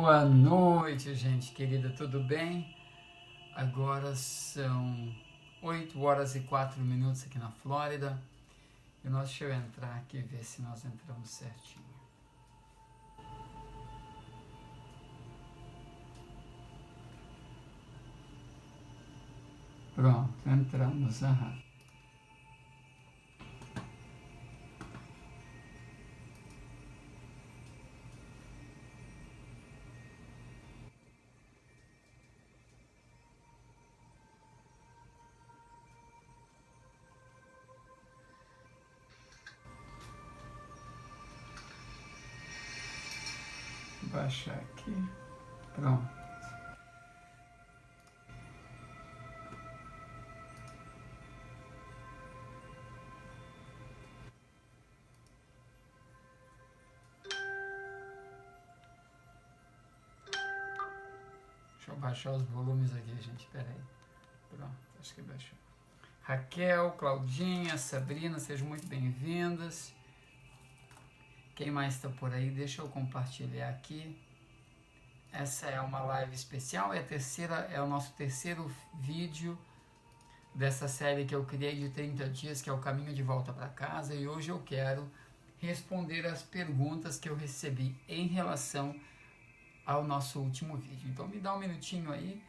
Boa noite, gente querida, tudo bem? Agora são 8 horas e 4 minutos aqui na Flórida. E deixa eu entrar aqui e ver se nós entramos certinho. Pronto, entramos. Vou baixar aqui. Pronto. Deixa eu baixar os volumes aqui, gente. Espera aí. Pronto, acho que baixou. Raquel, Claudinha, Sabrina, sejam muito bem-vindas. Quem mais está por aí? Deixa eu compartilhar aqui. Essa é uma live especial, é o nosso terceiro vídeo dessa série que eu criei de 30 dias, que é o Caminho de Volta para Casa, e hoje eu quero responder as perguntas que eu recebi em relação ao nosso último vídeo. Então me dá um minutinho aí.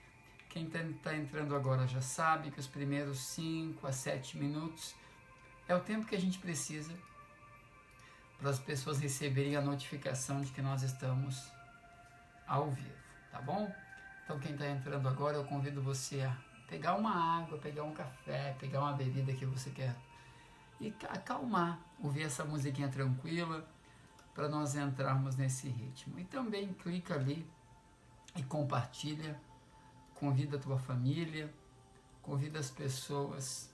Quem está entrando agora já sabe que os primeiros 5 a 7 minutos é o tempo que a gente precisa para as pessoas receberem a notificação de que nós estamos ao vivo, tá bom? Então quem está entrando agora, eu convido você a pegar uma água, pegar um café, pegar uma bebida que você quer e acalmar, ouvir essa musiquinha tranquila para nós entrarmos nesse ritmo. E também clica ali e compartilha, convida a tua família, convida as pessoas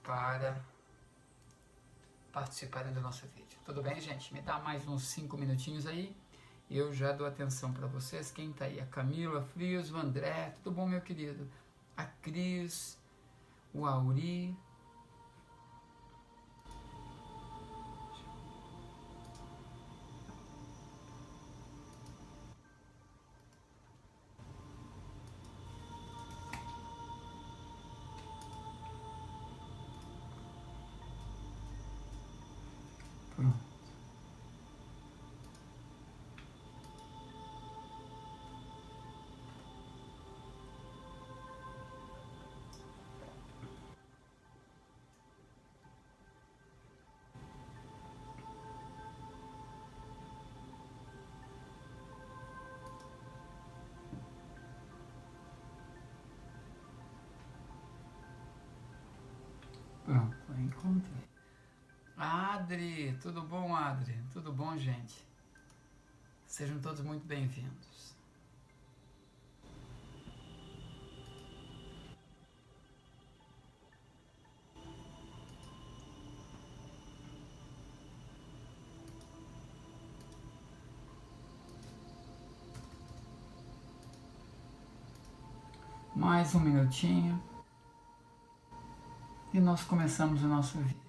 para participarem do nosso vídeo. Tudo bem, gente? Me dá mais uns 5 minutinhos aí e eu já dou atenção para vocês. Quem tá aí? A Camila Frios, o André, tudo bom, meu querido? A Cris, o Auri. Pronto. Pronto, encontrei. Adri, tudo bom, Adri? Tudo bom, gente? Sejam todos muito bem-vindos. Mais um minutinho e nós começamos o nosso vídeo.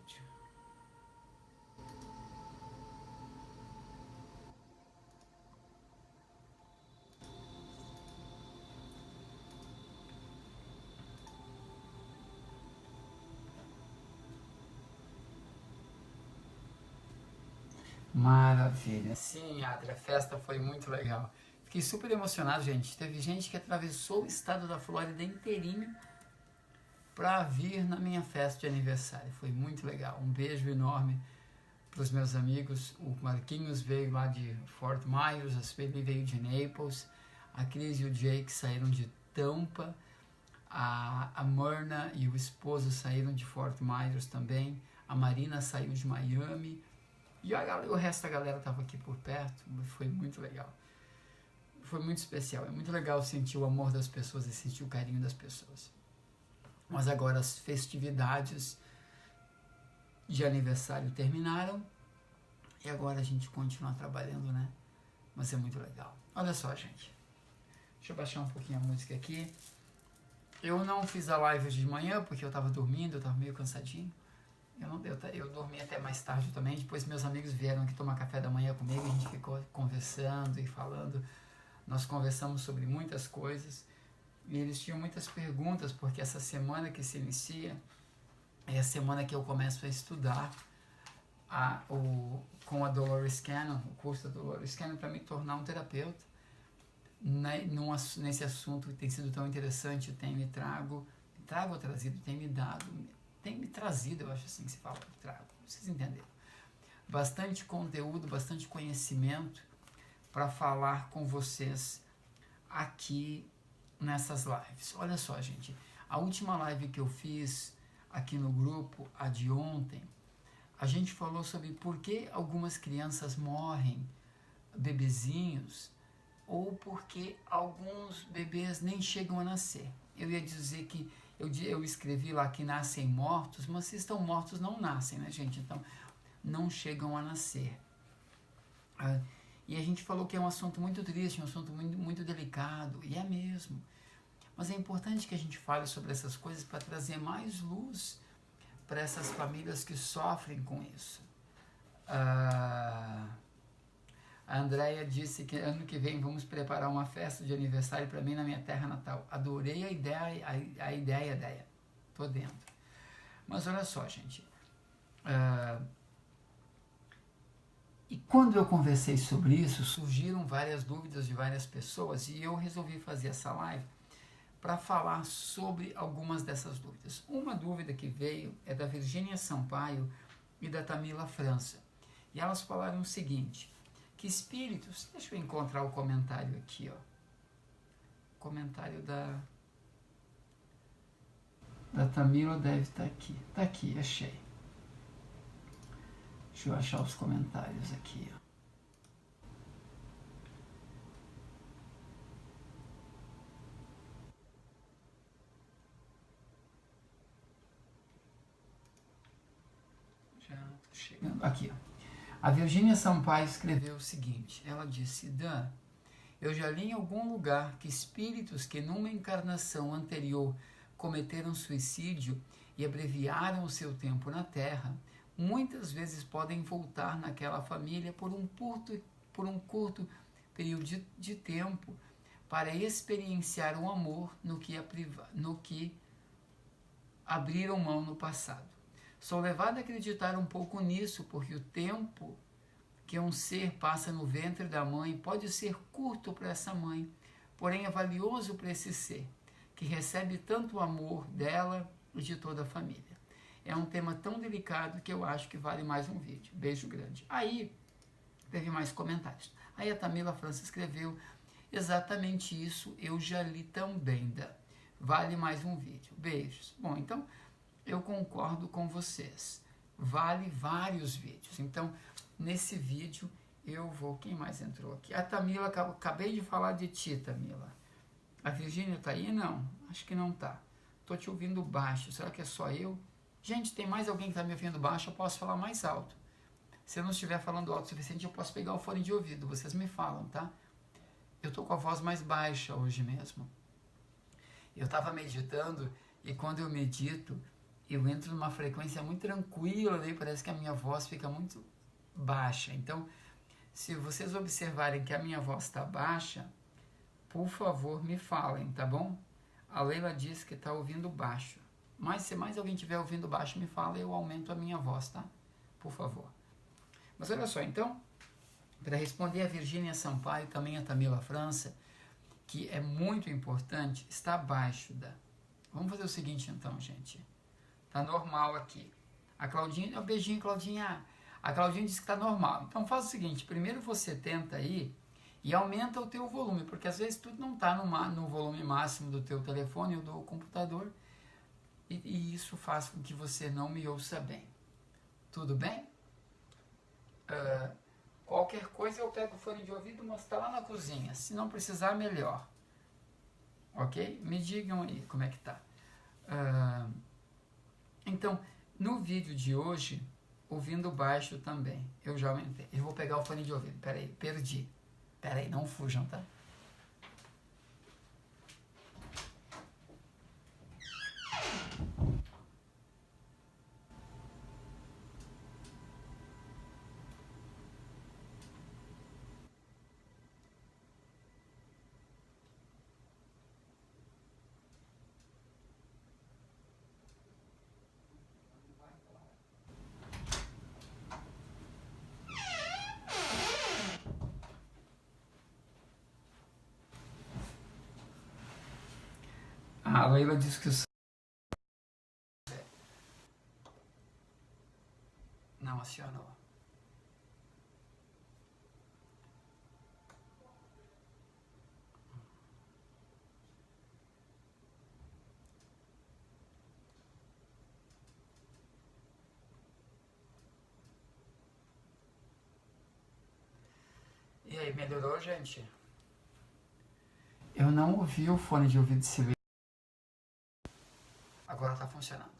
Maravilha. Sim, Adri, a festa foi muito legal. Fiquei super emocionado, gente. Teve gente que atravessou o estado da Flórida inteirinho para vir na minha festa de aniversário. Foi muito legal. Um beijo enorme para os meus amigos. O Marquinhos veio lá de Fort Myers, a Sueli veio de Naples, a Cris e o Jake saíram de Tampa, a Myrna e o esposo saíram de Fort Myers também, a Marina saiu de Miami, e o resto da galera estava aqui por perto. Foi muito legal. Foi muito especial. É muito legal sentir o amor das pessoas e sentir o carinho das pessoas. Mas agora as festividades de aniversário terminaram e agora a gente continua trabalhando, né? Mas é muito legal. Olha só, gente. Deixa eu baixar um pouquinho a música aqui. Eu não fiz a live de manhã porque eu estava dormindo, eu estava meio cansadinho. Eu dormi até mais tarde também. Depois meus amigos vieram aqui tomar café da manhã comigo. A gente ficou conversando e falando. Nós conversamos sobre muitas coisas. E eles tinham muitas perguntas, porque essa semana que se inicia é a semana que eu começo a estudar com a Dolores Cannon, o curso da Dolores Cannon, para me tornar um terapeuta. Nesse assunto que tem sido tão interessante, tem me trazido, eu acho assim que se fala, vocês entenderam. Bastante conteúdo, bastante conhecimento para falar com vocês aqui nessas lives. Olha só, gente, a última live que eu fiz aqui no grupo, a de ontem, a gente falou sobre por que algumas crianças morrem, bebezinhos, ou porque alguns bebês nem chegam a nascer. Eu ia dizer que eu escrevi lá que nascem mortos, mas se estão mortos não nascem, né, gente? Então, não chegam a nascer. E a gente falou que é um assunto muito triste, um assunto muito, muito delicado, e é mesmo. Mas é importante que a gente fale sobre essas coisas para trazer mais luz para essas famílias que sofrem com isso. A Andréia disse que ano que vem vamos preparar uma festa de aniversário para mim na minha terra natal. Adorei a ideia. Tô dentro. Mas olha só, gente. E quando eu conversei sobre isso, surgiram várias dúvidas de várias pessoas e eu resolvi fazer essa live para falar sobre algumas dessas dúvidas. Uma dúvida que veio é da Virgínia Sampaio e da Tamila França. E elas falaram o seguinte, que espíritos... Deixa eu encontrar o comentário aqui, ó. O comentário da Tamila deve estar aqui. Está aqui, achei. Deixa eu achar os comentários aqui, ó. Já tô chegando. Aqui, ó. A Virgínia Sampaio escreveu o seguinte, ela disse, Dan, eu já li em algum lugar que espíritos que numa encarnação anterior cometeram suicídio e abreviaram o seu tempo na Terra, muitas vezes podem voltar naquela família por um curto período de tempo para experienciar o amor no que abriram mão no passado. Sou levado a acreditar um pouco nisso, porque o tempo que um ser passa no ventre da mãe pode ser curto para essa mãe, porém é valioso para esse ser, que recebe tanto amor dela e de toda a família. É um tema tão delicado que eu acho que vale mais um vídeo. Beijo grande. Aí, teve mais comentários. Aí a Tamila França escreveu, exatamente isso eu já li também, vale mais um vídeo. Beijos. Bom, então, eu concordo com vocês. Vale vários vídeos. Então, nesse vídeo, eu vou... Quem mais entrou aqui? A Tamila, acabei de falar de ti, Tamila. A Virgínia tá aí? Não, acho que não tá. Tô te ouvindo baixo. Será que é só eu? Gente, tem mais alguém que tá me ouvindo baixo? Eu posso falar mais alto. Se eu não estiver falando alto o suficiente, eu posso pegar o fone de ouvido. Vocês me falam, tá? Eu tô com a voz mais baixa hoje mesmo. Eu tava meditando e quando eu medito, eu entro numa frequência muito tranquila, daí parece que a minha voz fica muito baixa. Então, se vocês observarem que a minha voz está baixa, por favor, me falem, tá bom? A Leila disse que está ouvindo baixo. Mas se mais alguém estiver ouvindo baixo, me fala e eu aumento a minha voz, tá? Por favor. Mas olha só, então, para responder a Virgínia Sampaio e também a Tamila França, que é muito importante, está abaixo da... Vamos fazer o seguinte então, gente. Tá normal aqui. A Claudinha, um beijinho, Claudinha. A Claudinha disse que tá normal. Então faz o seguinte, primeiro você tenta aí e aumenta o teu volume, porque às vezes tudo não tá no volume máximo do teu telefone ou do computador e isso faz com que você não me ouça bem. Tudo bem? Qualquer coisa eu pego o fone de ouvido, mas tá lá na cozinha. Se não precisar, melhor. Ok? Me digam aí como é que tá. Então, no vídeo de hoje, ouvindo baixo também, eu já aumentei. Eu vou pegar o fone de ouvido, peraí, perdi. Peraí, não fujam, tá? Leila diz que não acionou. E aí, melhorou, gente? Eu não ouvi o fone de ouvido silêncio. Agora está funcionando.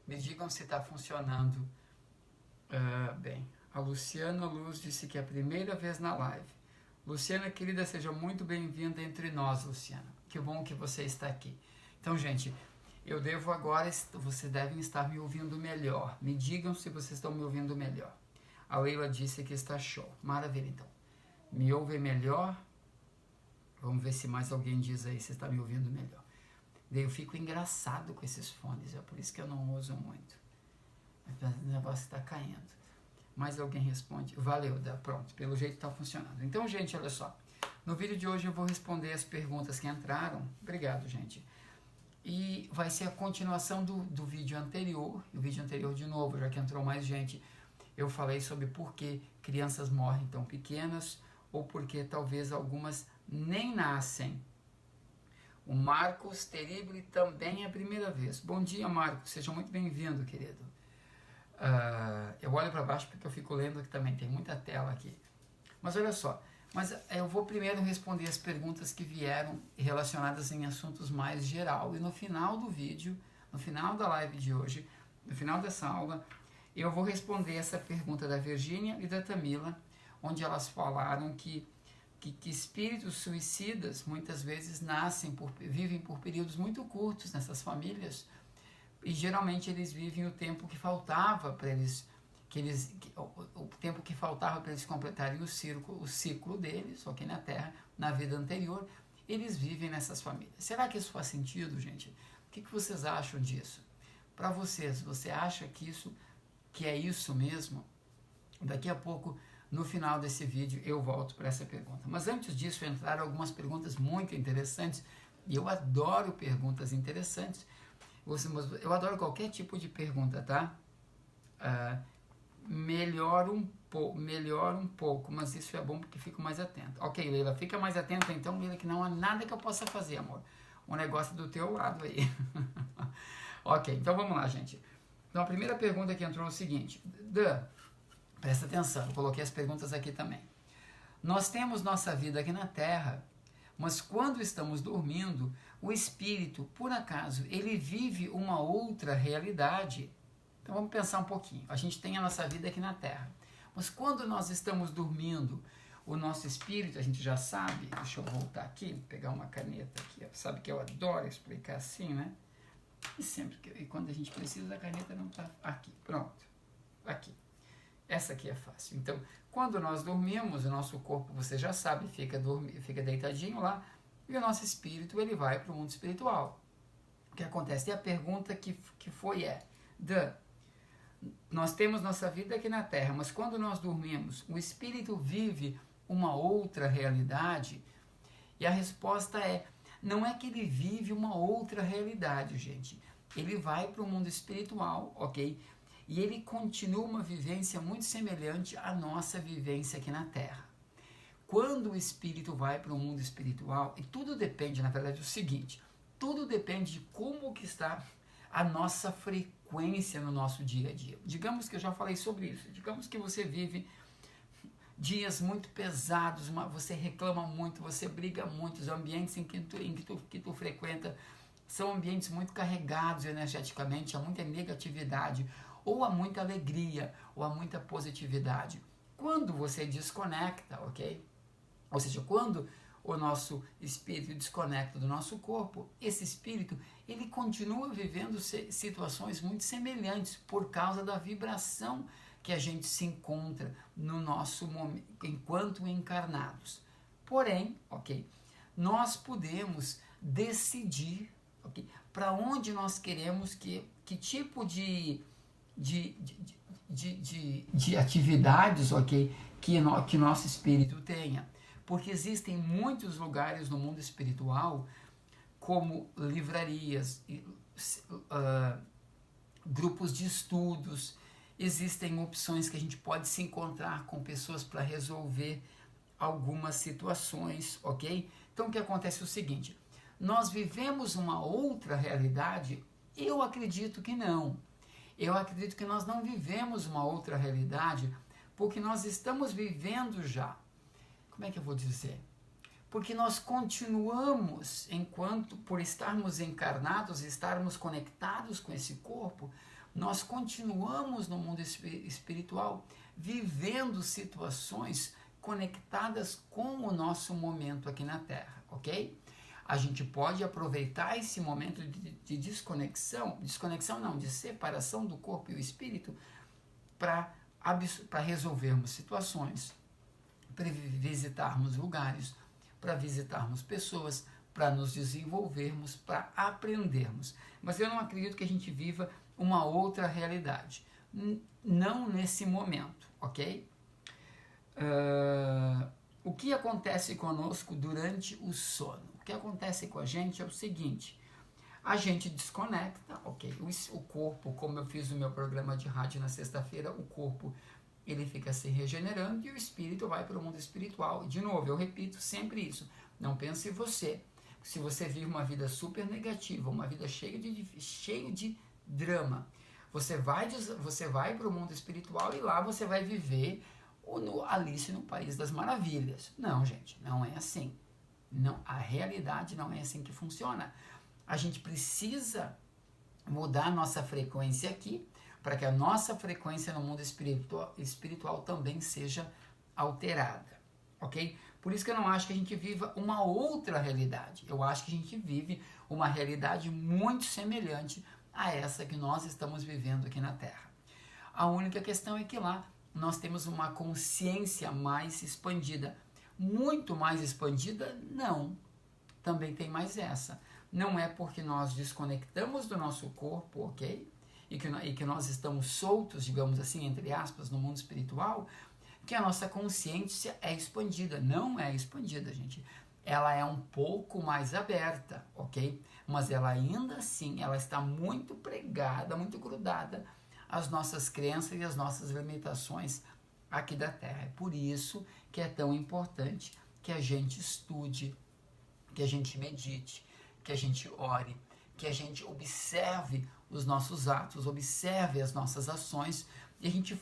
Me digam se está funcionando bem. A Luciana Luz disse que é a primeira vez na live. Luciana, querida, seja muito bem-vinda entre nós, Luciana. Que bom que você está aqui. Então, gente, eu devo agora... Vocês devem estar me ouvindo melhor. Me digam se vocês estão me ouvindo melhor. A Leila disse que está show. Maravilha, então. Me ouve melhor? Vamos ver se mais alguém diz aí se está me ouvindo melhor. Daí eu fico engraçado com esses fones, é por isso que eu não uso muito. O negócio está caindo. Mais alguém responde? Valeu, pronto, pelo jeito está funcionando. Então, gente, olha só. No vídeo de hoje eu vou responder as perguntas que entraram. Obrigado, gente. E vai ser a continuação do vídeo anterior. O vídeo anterior de novo, já que entrou mais gente. Eu falei sobre por que crianças morrem tão pequenas ou porque talvez algumas nem nascem. O Marcos Terrible também é a primeira vez. Bom dia, Marcos. Seja muito bem-vindo, querido. Eu olho para baixo porque eu fico lendo aqui também. Tem muita tela aqui. Mas olha só. Mas eu vou primeiro responder as perguntas que vieram relacionadas em assuntos mais geral. E no final do vídeo, no final da live de hoje, no final dessa aula, eu vou responder essa pergunta da Virgínia e da Tamila, onde elas falaram que espíritos suicidas muitas vezes vivem por períodos muito curtos nessas famílias e geralmente eles vivem o tempo que faltava para eles, o tempo que faltava para eles completarem o ciclo deles, aqui na Terra, na vida anterior, eles vivem nessas famílias. Será que isso faz sentido, gente? O que vocês acham disso? Para vocês, você acha que é isso mesmo? Daqui a pouco, no final desse vídeo, eu volto para essa pergunta. Mas antes disso, entraram algumas perguntas muito interessantes. E eu adoro perguntas interessantes. Eu adoro qualquer tipo de pergunta, tá? Melhor um pouco, mas isso é bom porque fico mais atento. Ok, Leila, fica mais atenta então, Leila, que não há nada que eu possa fazer, amor. O negócio do teu lado aí. Ok, então vamos lá, gente. Então a primeira pergunta que entrou é o seguinte. Presta atenção, eu coloquei as perguntas aqui também. Nós temos nossa vida aqui na Terra, mas quando estamos dormindo, o espírito, por acaso, ele vive uma outra realidade. Então vamos pensar um pouquinho. A gente tem a nossa vida aqui na Terra, mas quando nós estamos dormindo, o nosso espírito, a gente já sabe, deixa eu voltar aqui, pegar uma caneta aqui, sabe que eu adoro explicar assim, né? E quando a gente precisa, a caneta não está aqui, pronto, aqui. Essa aqui é fácil. Então, quando nós dormimos, o nosso corpo, você já sabe, fica deitadinho lá, e o nosso espírito, ele vai para o mundo espiritual. O que acontece? E a pergunta que foi nós temos nossa vida aqui na Terra, mas quando nós dormimos, o espírito vive uma outra realidade? E a resposta não é que ele vive uma outra realidade, gente. Ele vai para o mundo espiritual, ok? E ele continua uma vivência muito semelhante à nossa vivência aqui na Terra. Quando o espírito vai para o mundo espiritual, e tudo depende, na verdade, do seguinte, tudo depende de como que está a nossa frequência no nosso dia a dia. Digamos que eu já falei sobre isso, digamos que você vive dias muito pesados, você reclama muito, você briga muito, os ambientes em que tu frequenta são ambientes muito carregados energeticamente, há muita negatividade, ou há muita alegria, ou há muita positividade. Quando você desconecta, ok? Ou seja, quando o nosso espírito desconecta do nosso corpo, esse espírito, ele continua vivendo situações muito semelhantes por causa da vibração que a gente se encontra no nosso momento, enquanto encarnados. Porém, ok? Nós podemos decidir, ok? Para onde nós queremos que tipo de atividades, ok, que nosso espírito tenha, porque existem muitos lugares no mundo espiritual como livrarias, grupos de estudos. Existem opções que a gente pode se encontrar com pessoas para resolver algumas situações, ok? Então o que acontece é o seguinte: nós vivemos uma outra realidade? Eu acredito que não. Eu acredito que nós não vivemos uma outra realidade porque nós estamos vivendo já. Como é que eu vou dizer? Porque nós continuamos, por estarmos encarnados, estarmos conectados com esse corpo, nós continuamos no mundo espiritual vivendo situações conectadas com o nosso momento aqui na Terra, ok? A gente pode aproveitar esse momento de desconexão não, de separação do corpo e o espírito para resolvermos situações, para visitarmos lugares, para visitarmos pessoas, para nos desenvolvermos, para aprendermos. Mas eu não acredito que a gente viva uma outra realidade. Não nesse momento, ok? O que acontece conosco durante o sono? O que acontece com a gente é o seguinte: a gente desconecta, ok? O corpo, como eu fiz no meu programa de rádio na sexta-feira, o corpo ele fica se regenerando e o espírito vai para o mundo espiritual. De novo, eu repito sempre isso: não pense em você. Se você vive uma vida super negativa, uma vida cheia de drama, você vai para o mundo espiritual e lá você vai viver Alice no País das Maravilhas. Não, gente, não é assim. Não, a realidade não é assim que funciona. A gente precisa mudar a nossa frequência aqui para que a nossa frequência no mundo espiritual também seja alterada, ok? Por isso que eu não acho que a gente viva uma outra realidade. Eu acho que a gente vive uma realidade muito semelhante a essa que nós estamos vivendo aqui na Terra. A única questão é que lá nós temos uma consciência mais expandida. Muito mais expandida? Não. Também tem mais essa. Não é porque nós desconectamos do nosso corpo, ok? E que nós estamos soltos, digamos assim, entre aspas, no mundo espiritual, que a nossa consciência é expandida. Não é expandida, gente. Ela é um pouco mais aberta, ok? Mas ela ainda assim, ela está muito pregada, muito grudada às nossas crenças e às nossas limitações aqui da Terra. É por isso que é tão importante que a gente estude, que a gente medite, que a gente ore, que a gente observe os nossos atos, observe as nossas ações e a gente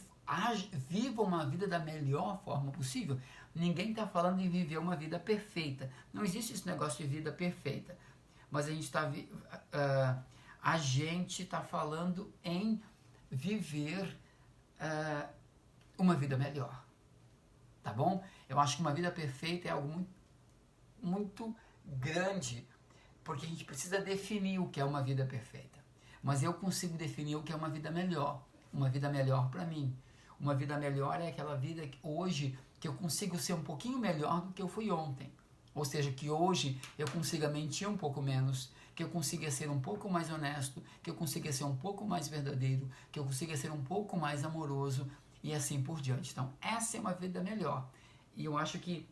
viva uma vida da melhor forma possível. Ninguém está falando em viver uma vida perfeita. Não existe esse negócio de vida perfeita. Mas a gente está falando em viver uma vida melhor. Tá bom? Eu acho que uma vida perfeita é algo muito, muito grande, porque a gente precisa definir o que é uma vida perfeita. Mas eu consigo definir o que é uma vida melhor para mim. Uma vida melhor é aquela vida que hoje que eu consigo ser um pouquinho melhor do que eu fui ontem. Ou seja, que hoje eu consiga mentir um pouco menos, que eu consiga ser um pouco mais honesto, que eu consiga ser um pouco mais verdadeiro, que eu consiga ser um pouco mais amoroso e assim por diante. Então, essa é uma vida melhor. E eu acho que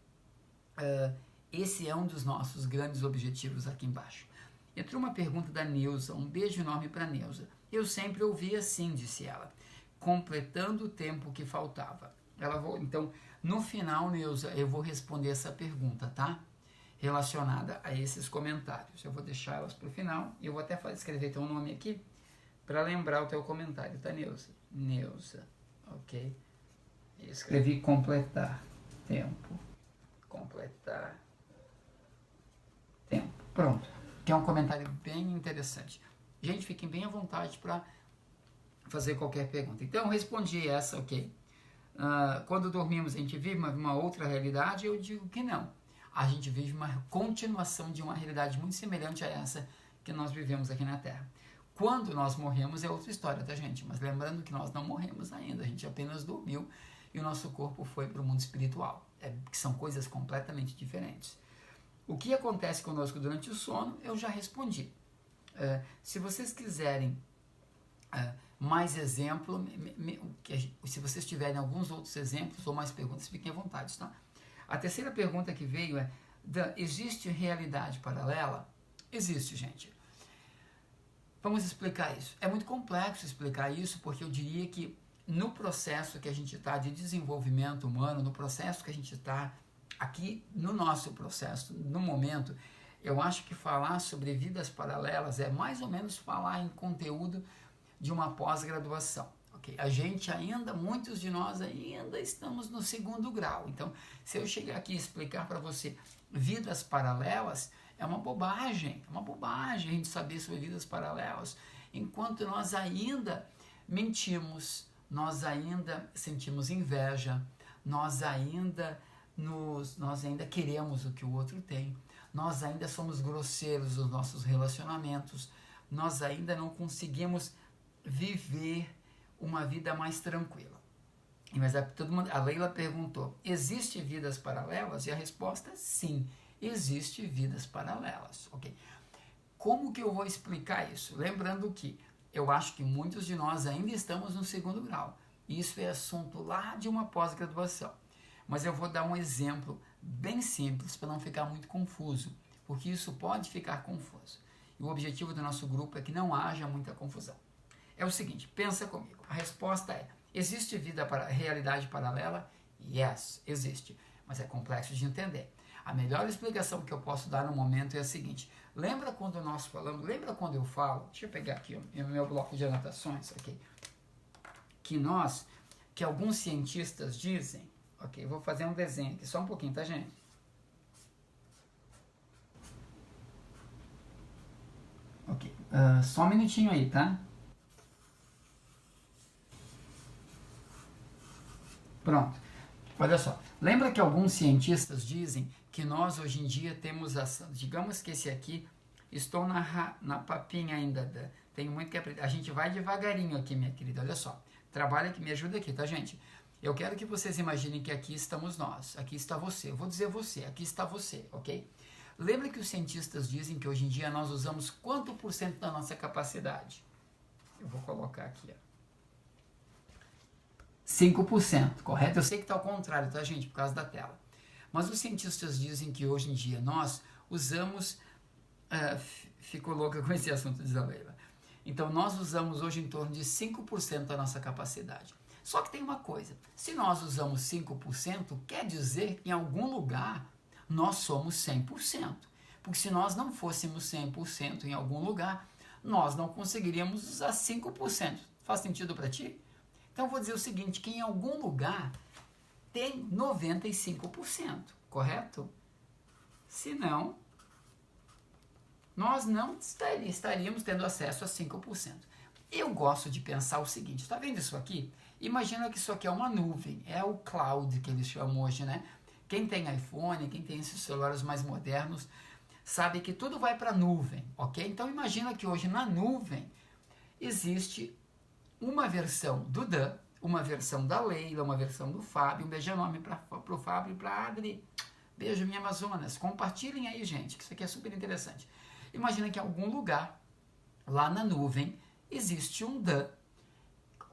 esse é um dos nossos grandes objetivos aqui embaixo. Entrou uma pergunta da Neuza, um beijo enorme para Neuza. Eu sempre ouvi assim, disse ela, completando o tempo que faltava. Então, no final, Neuza, eu vou responder essa pergunta, tá? Relacionada a esses comentários. Eu vou deixar elas para o final e eu vou até escrever teu nome aqui para lembrar o teu comentário, tá, Neuza? Neuza, ok? Eu escrevi completar tempo. Completar tempo. Pronto. Que é um comentário bem interessante. Gente, fiquem bem à vontade para fazer qualquer pergunta. Então, eu respondi essa, ok? Quando dormimos, a gente vive uma outra realidade? Eu digo que não. A gente vive uma continuação de uma realidade muito semelhante a essa que nós vivemos aqui na Terra. Quando nós morremos é outra história, tá, gente? Mas lembrando que nós não morremos ainda, a gente apenas dormiu e o nosso corpo foi para o mundo espiritual, que são coisas completamente diferentes. O que acontece conosco durante o sono, eu já respondi. Se vocês quiserem mais exemplo, se vocês tiverem alguns outros exemplos ou mais perguntas, fiquem à vontade, tá? A terceira pergunta que veio é, existe realidade paralela? Existe, gente. Vamos explicar isso. É muito complexo explicar isso, porque eu diria que no processo que a gente está de desenvolvimento humano, no processo que a gente está aqui, no nosso processo, no momento, eu acho que falar sobre vidas paralelas é mais ou menos falar em conteúdo de uma pós-graduação. Okay? A gente ainda, muitos de nós ainda estamos no 2º grau. Então, se eu chegar aqui e explicar para você vidas paralelas, é uma bobagem a gente saber sobre vidas paralelas, enquanto nós ainda mentimos, nós ainda sentimos inveja, nós ainda queremos o que o outro tem, nós ainda somos grosseiros nos nossos relacionamentos, nós ainda não conseguimos viver uma vida mais tranquila. Mas a Leila perguntou, existe vidas paralelas? E a resposta é sim, existe vidas paralelas, ok? Como que eu vou explicar isso? Lembrando que eu acho que muitos de nós ainda estamos no 2º grau. Isso é assunto lá de uma pós-graduação. Mas eu vou dar um exemplo bem simples para não ficar muito confuso, porque isso pode ficar confuso. E o objetivo do nosso grupo é que não haja muita confusão. É o seguinte, pensa comigo. A resposta é, existe realidade paralela? Yes, existe. Mas é complexo de entender. A melhor explicação que eu posso dar no momento é a seguinte. Lembra quando quando eu falo, deixa eu pegar aqui o meu bloco de anotações, ok? Que alguns cientistas dizem, ok, vou fazer um desenho aqui, só um pouquinho, tá, gente? Ok, só um minutinho aí, tá? Pronto. Olha só. Lembra que alguns cientistas dizem que nós hoje em dia temos, digamos que esse aqui, estou na papinha ainda, tenho muito que aprender. A gente vai devagarinho aqui, minha querida, olha só. Trabalha aqui, me ajuda aqui, tá, gente? Eu quero que vocês imaginem que aqui estamos nós, aqui está você. Eu vou dizer você, aqui está você, ok? Lembra que os cientistas dizem que hoje em dia nós usamos quanto por cento da nossa capacidade? Eu vou colocar aqui, ó. 5%, correto? Eu sei que está ao contrário, tá, gente? Por causa da tela. Mas os cientistas dizem que hoje em dia nós usamos... ficou louca com esse assunto, diz a Leila. Então, nós usamos hoje em torno de 5% da nossa capacidade. Só que tem uma coisa. Se nós usamos 5%, quer dizer que em algum lugar nós somos 100%. Porque se nós não fôssemos 100% em algum lugar, nós não conseguiríamos usar 5%. Faz sentido para ti? Então, eu vou dizer o seguinte, que em algum lugar tem 95%, correto? Se não, nós não estaríamos tendo acesso a 5%. Eu gosto de pensar o seguinte, está vendo isso aqui? Imagina que isso aqui é uma nuvem, é o cloud que eles chamam hoje, né? Quem tem iPhone, quem tem esses celulares mais modernos, sabe que tudo vai para a nuvem, ok? Então, imagina que hoje na nuvem existe uma versão do Dan, uma versão da Leila, uma versão do Fábio. Um beijo enorme para o Fábio e para a Adri. Beijo, minha Amazonas. Compartilhem aí, gente, que isso aqui é super interessante. Imagina que em algum lugar, lá na nuvem, existe um Dan,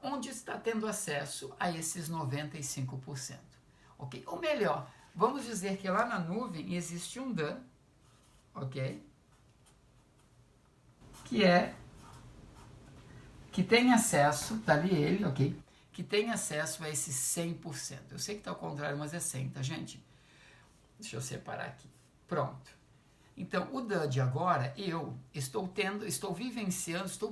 onde está tendo acesso a esses 95%. Ok? Ou melhor, vamos dizer que lá na nuvem existe um Dan, ok? Que tem acesso, tá ali ele, ok? Que tem acesso a esse 100%. Eu sei que tá ao contrário, mas é 100, tá, gente? Deixa eu separar aqui. Pronto. Então, o DUD agora, eu estou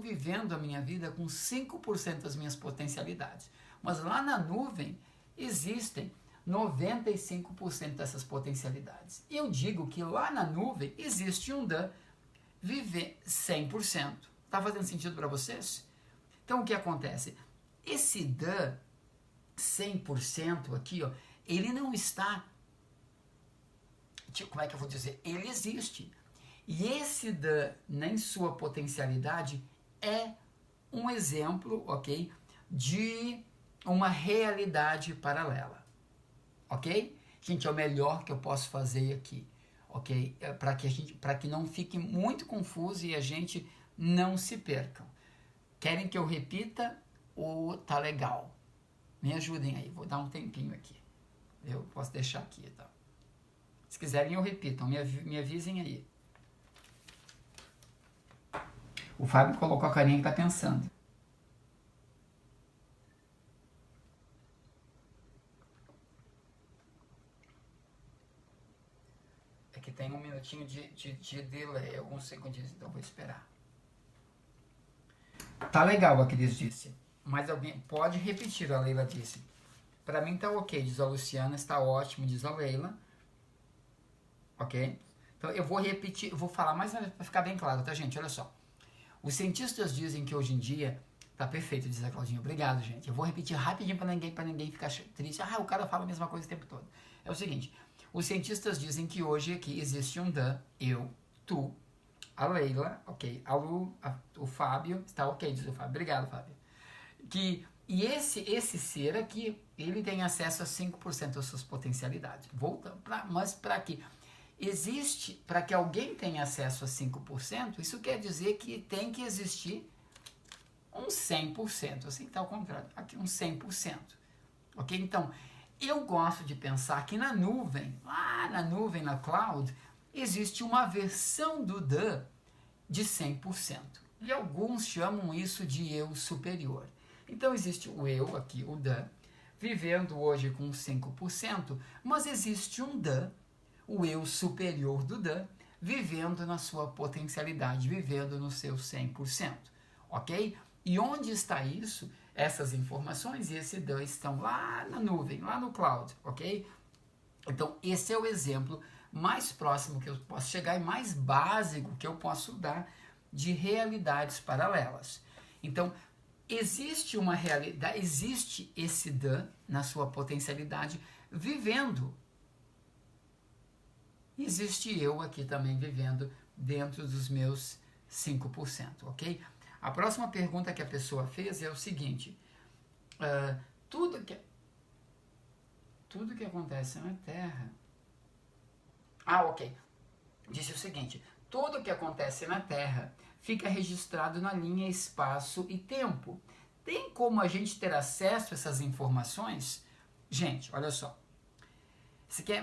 vivendo a minha vida com 5% das minhas potencialidades. Mas lá na nuvem existem 95% dessas potencialidades. Eu digo que lá na nuvem existe um DUD viver 100%. Tá fazendo sentido para vocês? Então, o que acontece? Esse DUD 100% aqui, ó, ele não está... Como é que eu vou dizer? Ele existe. E esse DUD, em sua potencialidade, é um exemplo, ok? De uma realidade paralela. Ok? Gente, é o melhor que eu posso fazer aqui. Ok? Para que não fique muito confuso e a gente não se perca. Querem que eu repita ou tá legal? Me ajudem aí, vou dar um tempinho aqui. Eu posso deixar aqui, tá? Se quiserem eu repito, me avisem aí. O Fábio colocou a carinha que tá pensando. É que tem um minutinho de delay, alguns segundinhos, então vou esperar. Tá legal, a Cris disse. Mas alguém pode repetir, a Leila disse. Pra mim tá ok, diz a Luciana, está ótimo, diz a Leila. Ok? Então eu vou repetir, eu vou falar mais uma vez para ficar bem claro, tá, gente? Olha só. Os cientistas dizem que hoje em dia tá perfeito, diz a Claudinha. Obrigado, gente. Eu vou repetir rapidinho para ninguém ficar triste. Ah, o cara fala a mesma coisa o tempo todo. É o seguinte, os cientistas dizem que hoje aqui existe um Dan, eu, tu, a Leila, ok, a Lu, o Fábio, está ok, diz o Fábio. Obrigado, Fábio. E esse ser aqui, ele tem acesso a 5% das suas potencialidades. Voltando, mas para quê? Existe, para que alguém tenha acesso a 5%, isso quer dizer que tem que existir um 100%, assim está ao contrário, aqui um 100%, ok? Então, eu gosto de pensar que na nuvem, lá na nuvem, na cloud, existe uma versão do Dan de 100%, e alguns chamam isso de eu superior. Então, existe o eu aqui, o Dan, vivendo hoje com 5%, mas existe um Dan, o eu superior do Dan, vivendo na sua potencialidade, vivendo no seu 100%, ok? E onde está isso? Essas informações e esse Dan estão lá na nuvem, lá no cloud, ok? Então, esse é o exemplo mais próximo que eu posso chegar e mais básico que eu posso dar de realidades paralelas. Então, existe uma realidade, existe esse Dan na sua potencialidade vivendo. Existe eu aqui também vivendo dentro dos meus 5%, ok? A próxima pergunta que a pessoa fez é o seguinte, tudo que acontece na Terra... Ah, ok. Disse o seguinte, tudo que acontece na Terra fica registrado na linha espaço e tempo. Tem como a gente ter acesso a essas informações? Gente, olha só. Isso aqui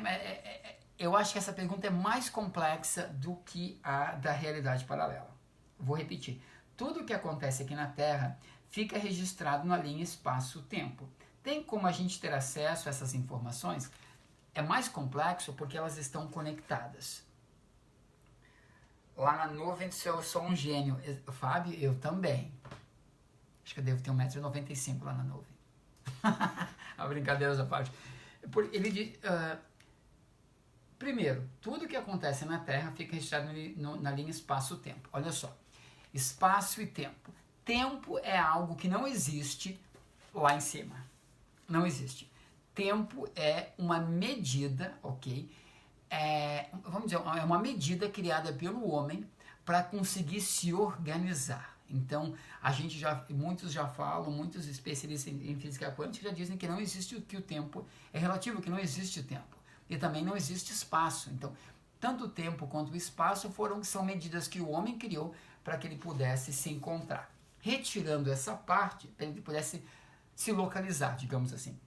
eu acho que essa pergunta é mais complexa do que a da realidade paralela. Vou repetir. Tudo que acontece aqui na Terra fica registrado na linha espaço-tempo. Tem como a gente ter acesso a essas informações? É mais complexo porque elas estão conectadas. Lá na nuvem, eu sou um gênio. Fábio, eu também. Acho que eu devo ter 1,95 m lá na nuvem. A brincadeira essa parte. Ele diz... primeiro, tudo que acontece na Terra fica registrado na linha espaço-tempo. Olha só. Espaço e tempo. Tempo é algo que não existe lá em cima. Não existe. Tempo é uma medida, ok? Vamos dizer, é uma medida criada pelo homem para conseguir se organizar. Então, muitos já falam, muitos especialistas em física quântica já dizem que não existe, que o tempo é relativo, que não existe tempo. E também não existe espaço. Então, tanto o tempo quanto o espaço são medidas que o homem criou para que ele pudesse se encontrar. Retirando essa parte, para ele pudesse se localizar, digamos assim.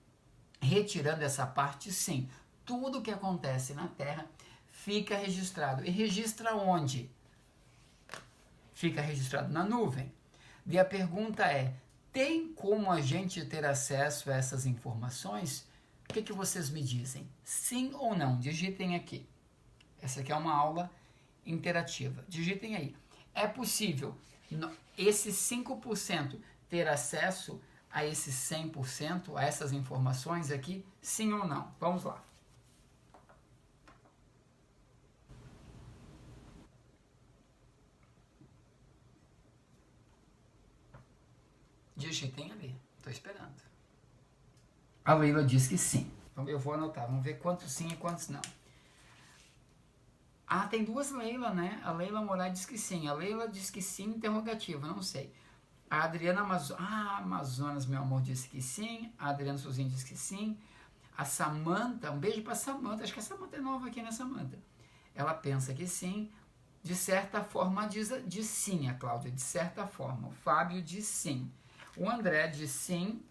Retirando essa parte, sim, tudo que acontece na Terra fica registrado. E registra onde? Fica registrado na nuvem. E a pergunta é, tem como a gente ter acesso a essas informações? O que vocês me dizem? Sim ou não? Digitem aqui. Essa aqui é uma aula interativa. Digitem aí. É possível esse 5% ter acesso a esse 100%, a essas informações aqui? Sim ou não? Vamos lá. Digitem ali. Estou esperando. A Leila diz que sim. Então eu vou anotar. Vamos ver quantos sim e quantos não. Ah, tem duas Leila, né? A Leila Moraes diz que sim. A Leila diz que sim, interrogativa, não sei. A Adriana Amazonas, meu amor, disse que sim. A Adriana Souzinho disse que sim. A Samanta, um beijo pra Samanta. Acho que a Samanta é nova aqui, né, Samanta? Ela pensa que sim. De certa forma, diz sim, a Cláudia. De certa forma. O Fábio diz sim. O André diz sim.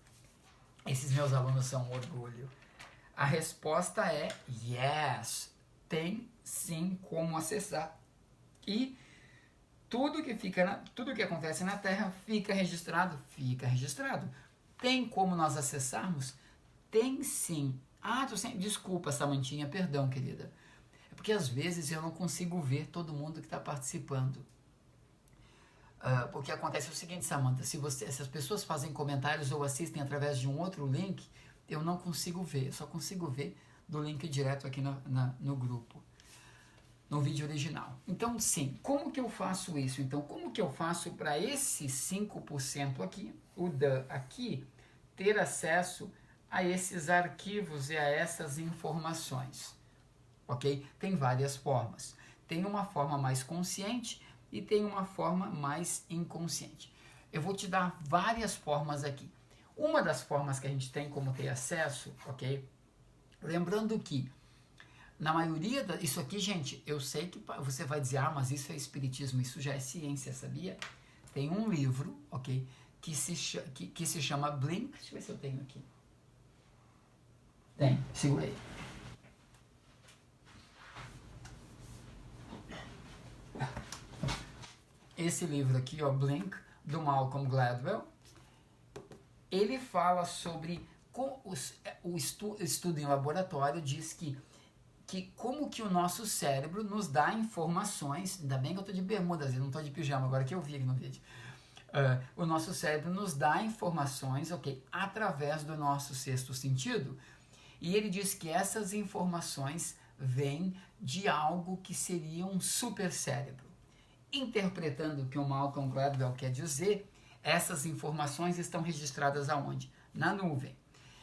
Esses meus alunos são um orgulho. A resposta é yes. Tem sim como acessar. E tudo que acontece na Terra fica registrado? Fica registrado. Tem como nós acessarmos? Tem sim. Desculpa, Samantinha, perdão, querida. É porque às vezes eu não consigo ver todo mundo que está participando. Porque acontece o seguinte, Samantha, se as pessoas fazem comentários ou assistem através de um outro link, eu não consigo ver, eu só consigo ver do link direto aqui no grupo, no vídeo original. Então, sim, como que eu faço isso? Então, como que eu faço para esse 5% aqui, o DAN aqui, ter acesso a esses arquivos e a essas informações? Ok? Tem várias formas. Tem uma forma mais consciente e tem uma forma mais inconsciente. Eu vou te dar várias formas aqui. Uma das formas que a gente tem como ter acesso, ok? Lembrando que, na maioria, isso aqui, gente, eu sei que você vai dizer, mas isso é espiritismo, isso já é ciência, sabia? Tem um livro, ok? Que se chama Blink, deixa eu ver se eu tenho aqui. Tem, segura aí. Esse livro aqui, ó, Blink, do Malcolm Gladwell, ele fala sobre o estudo em laboratório diz que como que o nosso cérebro nos dá informações, ainda bem que eu estou de bermudas, eu não estou de pijama, agora que eu vi aqui no vídeo. O nosso cérebro nos dá informações, ok, através do nosso sexto sentido, e ele diz que essas informações vêm de algo que seria um super cérebro. Interpretando o que o Malcolm Gladwell quer dizer, essas informações estão registradas aonde? Na nuvem.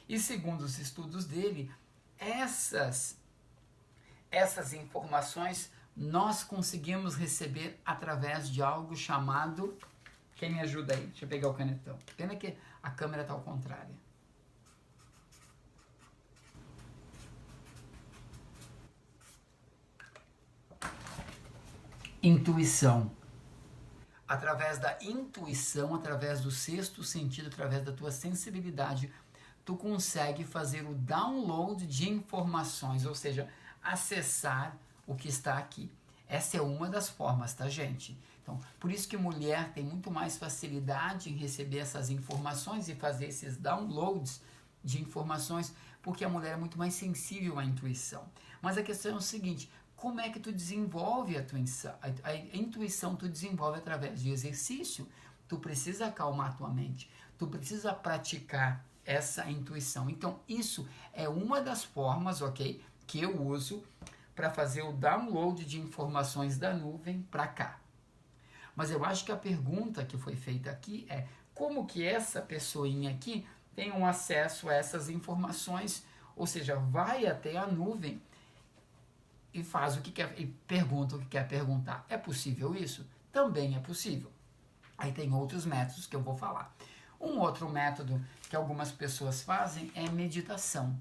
E segundo os estudos dele, essas informações nós conseguimos receber através de algo chamado... Quem me ajuda aí? Deixa eu pegar o canetão. Pena que a câmera está ao contrário. Intuição. Através da intuição, através do sexto sentido, através da tua sensibilidade, tu consegue fazer o download de informações, ou seja, acessar o que está aqui. Essa é uma das formas, tá, gente? Então, por isso que mulher tem muito mais facilidade em receber essas informações e fazer esses downloads de informações, porque a mulher é muito mais sensível à intuição. Mas a questão é o seguinte, como é que tu desenvolve a tua intuição? A intuição tu desenvolve através de exercício. Tu precisa acalmar a tua mente, tu precisa praticar essa intuição. Então, isso é uma das formas, ok, que eu uso para fazer o download de informações da nuvem para cá. Mas eu acho que a pergunta que foi feita aqui é como que essa pessoinha aqui tem um acesso a essas informações, ou seja, vai até a nuvem e faz o que quer, e pergunta o que quer perguntar. É possível isso? Também é possível. Aí tem outros métodos que eu vou falar. Um outro método que algumas pessoas fazem é meditação.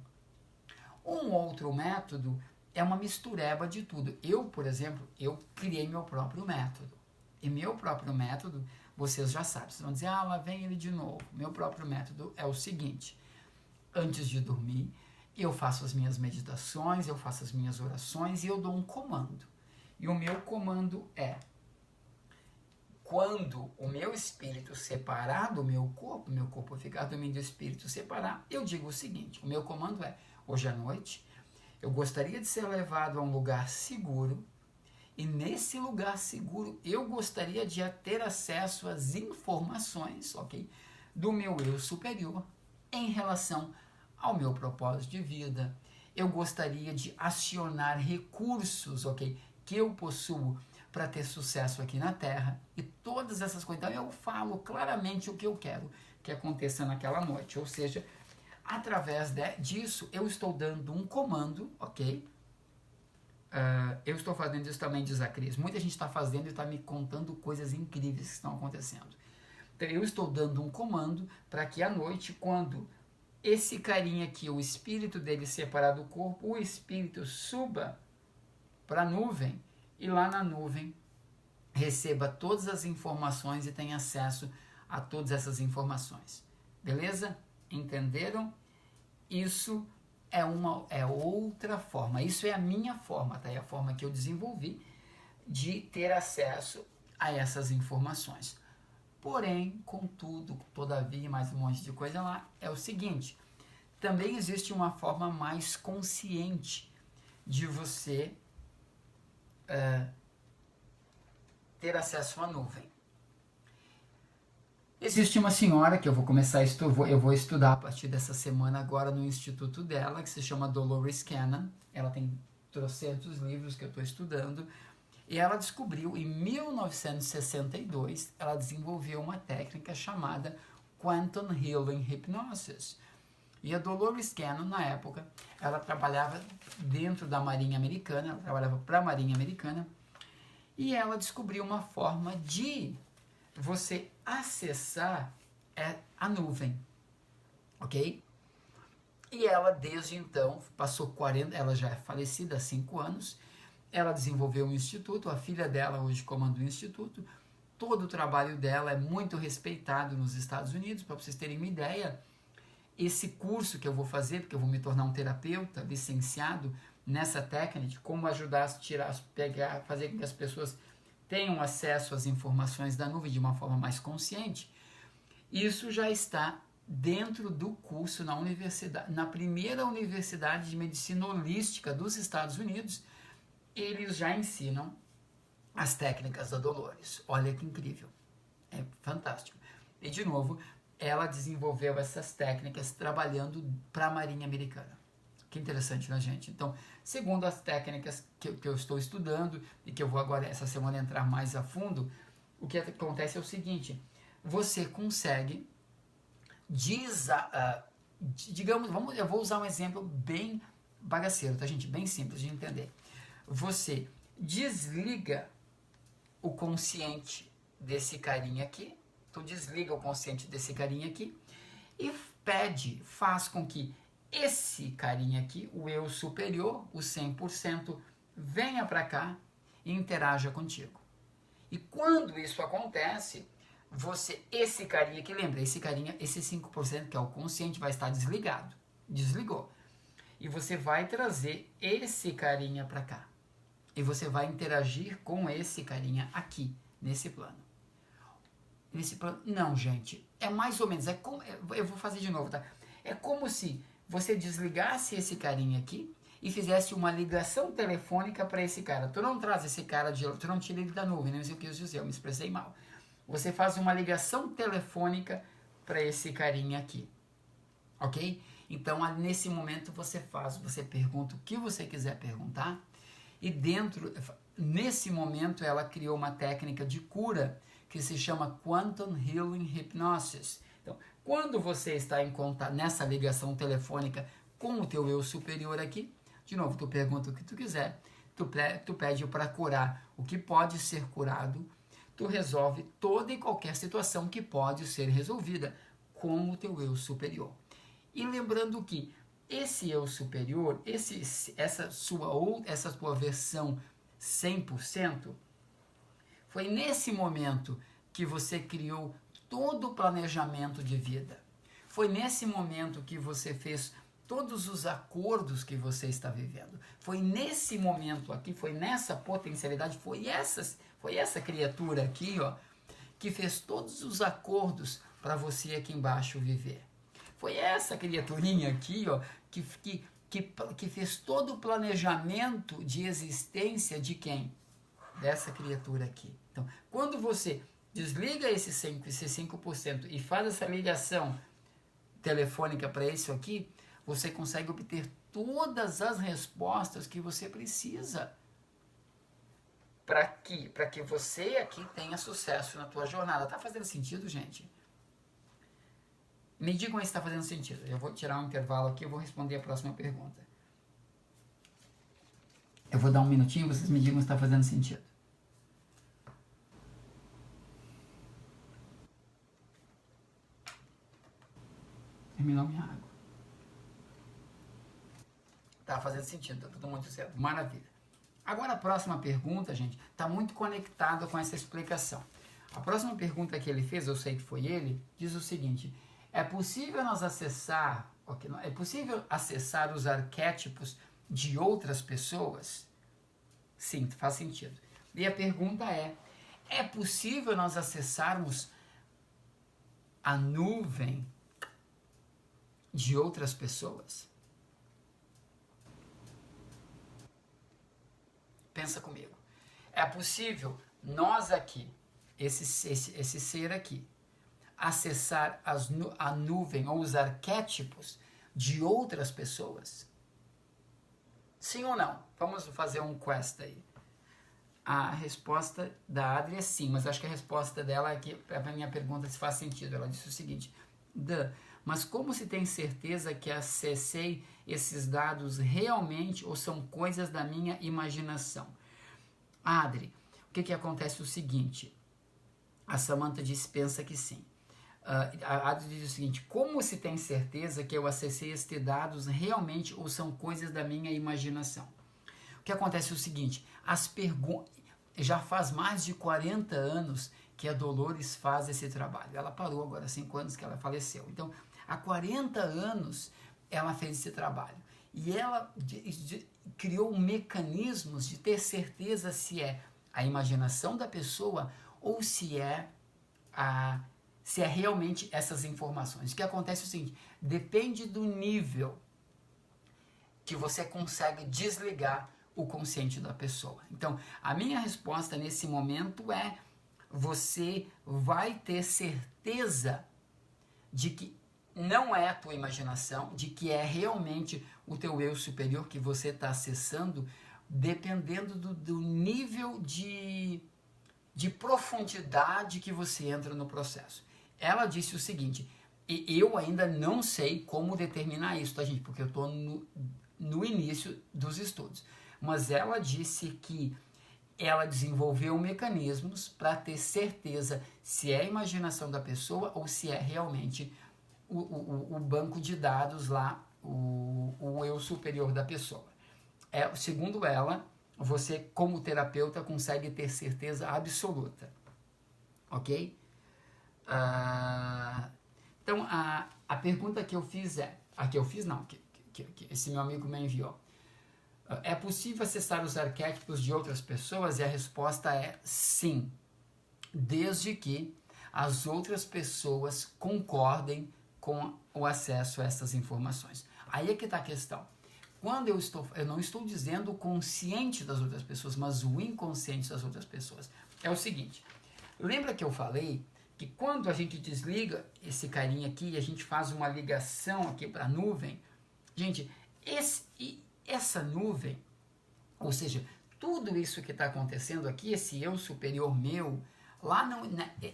Um outro método é uma mistureba de tudo. Eu, por exemplo, eu criei meu próprio método. E meu próprio método, vocês já sabem. Vocês vão dizer, lá vem ele de novo. Meu próprio método é o seguinte. Antes de dormir, eu faço as minhas meditações, eu faço as minhas orações e eu dou um comando. E o meu comando é, quando o meu espírito separar do meu corpo ficar dormindo e o espírito separar, eu digo o seguinte, o meu comando é, hoje à noite, eu gostaria de ser levado a um lugar seguro, e nesse lugar seguro eu gostaria de ter acesso às informações, ok, do meu eu superior em relação ao meu propósito de vida. Eu gostaria de acionar recursos, ok, que eu possuo para ter sucesso aqui na Terra e todas essas coisas. Então eu falo claramente o que eu quero que aconteça naquela noite, ou seja, através disso eu estou dando um comando, ok? Eu estou fazendo isso também, diz a Cris. Muita gente está fazendo e está me contando coisas incríveis que estão acontecendo. Então eu estou dando um comando para que à noite, quando esse carinha aqui, o espírito dele separar do corpo, o espírito suba para a nuvem e lá na nuvem receba todas as informações e tenha acesso a todas essas informações. Beleza? Entenderam? Isso é outra forma. Isso é a minha forma, tá? É a forma que eu desenvolvi de ter acesso a essas informações. Porém, contudo, todavia, mais um monte de coisa lá, é o seguinte, também existe uma forma mais consciente de você ter acesso à nuvem. Existe uma senhora que eu vou começar a eu vou estudar a partir dessa semana agora no instituto dela, que se chama Dolores Cannon. Ela tem trocentos livros que eu estou estudando. E ela descobriu, em 1962, ela desenvolveu uma técnica chamada Quantum Healing Hypnosis. E a Dolores Cannon, na época, ela trabalhava dentro da Marinha Americana, ela trabalhava para a Marinha Americana, e ela descobriu uma forma de você acessar a nuvem, ok? E ela, desde então, passou 40, ela já é falecida há 5 anos, ela desenvolveu um instituto, a filha dela hoje comanda o instituto, todo o trabalho dela é muito respeitado nos Estados Unidos. Para vocês terem uma ideia, esse curso que eu vou fazer, porque eu vou me tornar um terapeuta licenciado nessa técnica de como ajudar a fazer com que as pessoas tenham acesso às informações da nuvem de uma forma mais consciente, isso já está dentro do curso na universidade, na primeira universidade de medicina holística dos Estados Unidos. Eles já ensinam as técnicas da Dolores. Olha que incrível, é fantástico. E de novo, ela desenvolveu essas técnicas trabalhando para a Marinha Americana. Que interessante, né, gente? Então, segundo as técnicas que eu estou estudando e que eu vou agora essa semana entrar mais a fundo, o que acontece é o seguinte: você consegue, digamos, eu vou usar um exemplo bem bagaceiro, tá, gente? Bem simples de entender. Você desliga o consciente desse carinha aqui, tu desliga o consciente desse carinha aqui e faz com que esse carinha aqui, o eu superior, o 100%, venha para cá e interaja contigo. E quando isso acontece, esse carinha aqui, lembra, esse 5% que é o consciente vai estar desligado, desligou. E você vai trazer esse carinha para cá. E você vai interagir com esse carinha aqui, nesse plano. Nesse plano, não, gente, é mais ou menos, eu vou fazer de novo, tá? É como se você desligasse esse carinha aqui e fizesse uma ligação telefônica para esse cara. Tu não traz esse cara tu não tira ele da nuvem, não sei o que eu quis dizer, eu me expressei mal. Você faz uma ligação telefônica para esse carinha aqui, ok? Então, nesse momento você pergunta o que você quiser perguntar e nesse momento ela criou uma técnica de cura que se chama Quantum Healing Hypnosis. Então, quando você está em contato nessa ligação telefônica com o teu eu superior aqui, de novo, tu pergunta o que tu quiser, tu pede para curar o que pode ser curado, tu resolve toda e qualquer situação que pode ser resolvida com o teu eu superior. E lembrando que esse eu superior, essa tua versão 100%, foi nesse momento que você criou todo o planejamento de vida. Foi nesse momento que você fez todos os acordos que você está vivendo. Foi nesse momento aqui, foi nessa potencialidade, foi essa criatura aqui, ó, que fez todos os acordos para você aqui embaixo viver. Foi essa criaturinha aqui, ó, que fez todo o planejamento de existência de quem? Dessa criatura aqui. Então, quando você desliga esse 5% e faz essa ligação telefônica para isso aqui, você consegue obter todas as respostas que você precisa para que você aqui tenha sucesso na tua jornada. Tá fazendo sentido, gente? Me digam se está fazendo sentido. Eu vou tirar um intervalo aqui e vou responder a próxima pergunta. Eu vou dar um minutinho, vocês me digam se está fazendo sentido. Terminou minha água. Tá fazendo sentido, tá tudo muito certo. Maravilha. Agora a próxima pergunta, gente, está muito conectada com essa explicação. A próxima pergunta que ele fez, eu sei que foi ele, diz o seguinte: é possível acessar os arquétipos de outras pessoas? Sim, faz sentido. E a pergunta é é possível nós acessarmos a nuvem de outras pessoas? Pensa comigo. É possível nós aqui, esse ser aqui, acessar a nuvem ou os arquétipos de outras pessoas? Sim ou não? Vamos fazer um quest aí. A resposta da Adri é sim, mas acho que a resposta dela aqui, a minha pergunta se faz sentido. Ela disse o seguinte: mas como se tem certeza que acessei esses dados realmente ou são coisas da minha imaginação? Adri, o que acontece é o seguinte, a Samantha disse, pensa que sim. A Adri diz o seguinte: como se tem certeza que eu acessei estes dados realmente ou são coisas da minha imaginação? O que acontece é o seguinte, já faz mais de 40 anos que a Dolores faz esse trabalho. Ela parou agora, 5 anos que ela faleceu. Então, há 40 anos ela fez esse trabalho. E ela criou mecanismos de ter certeza se é a imaginação da pessoa ou se é realmente essas informações. O que acontece é o seguinte, depende do nível que você consegue desligar o consciente da pessoa. Então, a minha resposta nesse momento é: você vai ter certeza de que não é a tua imaginação, de que é realmente o teu eu superior que você está acessando, dependendo do nível de profundidade que você entra no processo. Ela disse o seguinte, e eu ainda não sei como determinar isso, tá, gente? Porque eu estou no início dos estudos. Mas ela disse que ela desenvolveu mecanismos para ter certeza se é a imaginação da pessoa ou se é realmente o banco de dados lá, o eu superior da pessoa. Segundo ela, você como terapeuta consegue ter certeza absoluta. Ok? Então, a pergunta que eu fiz que esse meu amigo me enviou. É possível acessar os arquétipos de outras pessoas? E a resposta é sim, desde que as outras pessoas concordem com o acesso a essas informações. Aí é que está a questão. Quando eu não estou dizendo o consciente das outras pessoas, mas o inconsciente das outras pessoas. É o seguinte, lembra que eu falei que quando a gente desliga esse carinha aqui e a gente faz uma ligação aqui para a nuvem, gente, essa nuvem, ou seja, tudo isso que está acontecendo aqui, esse eu superior meu, lá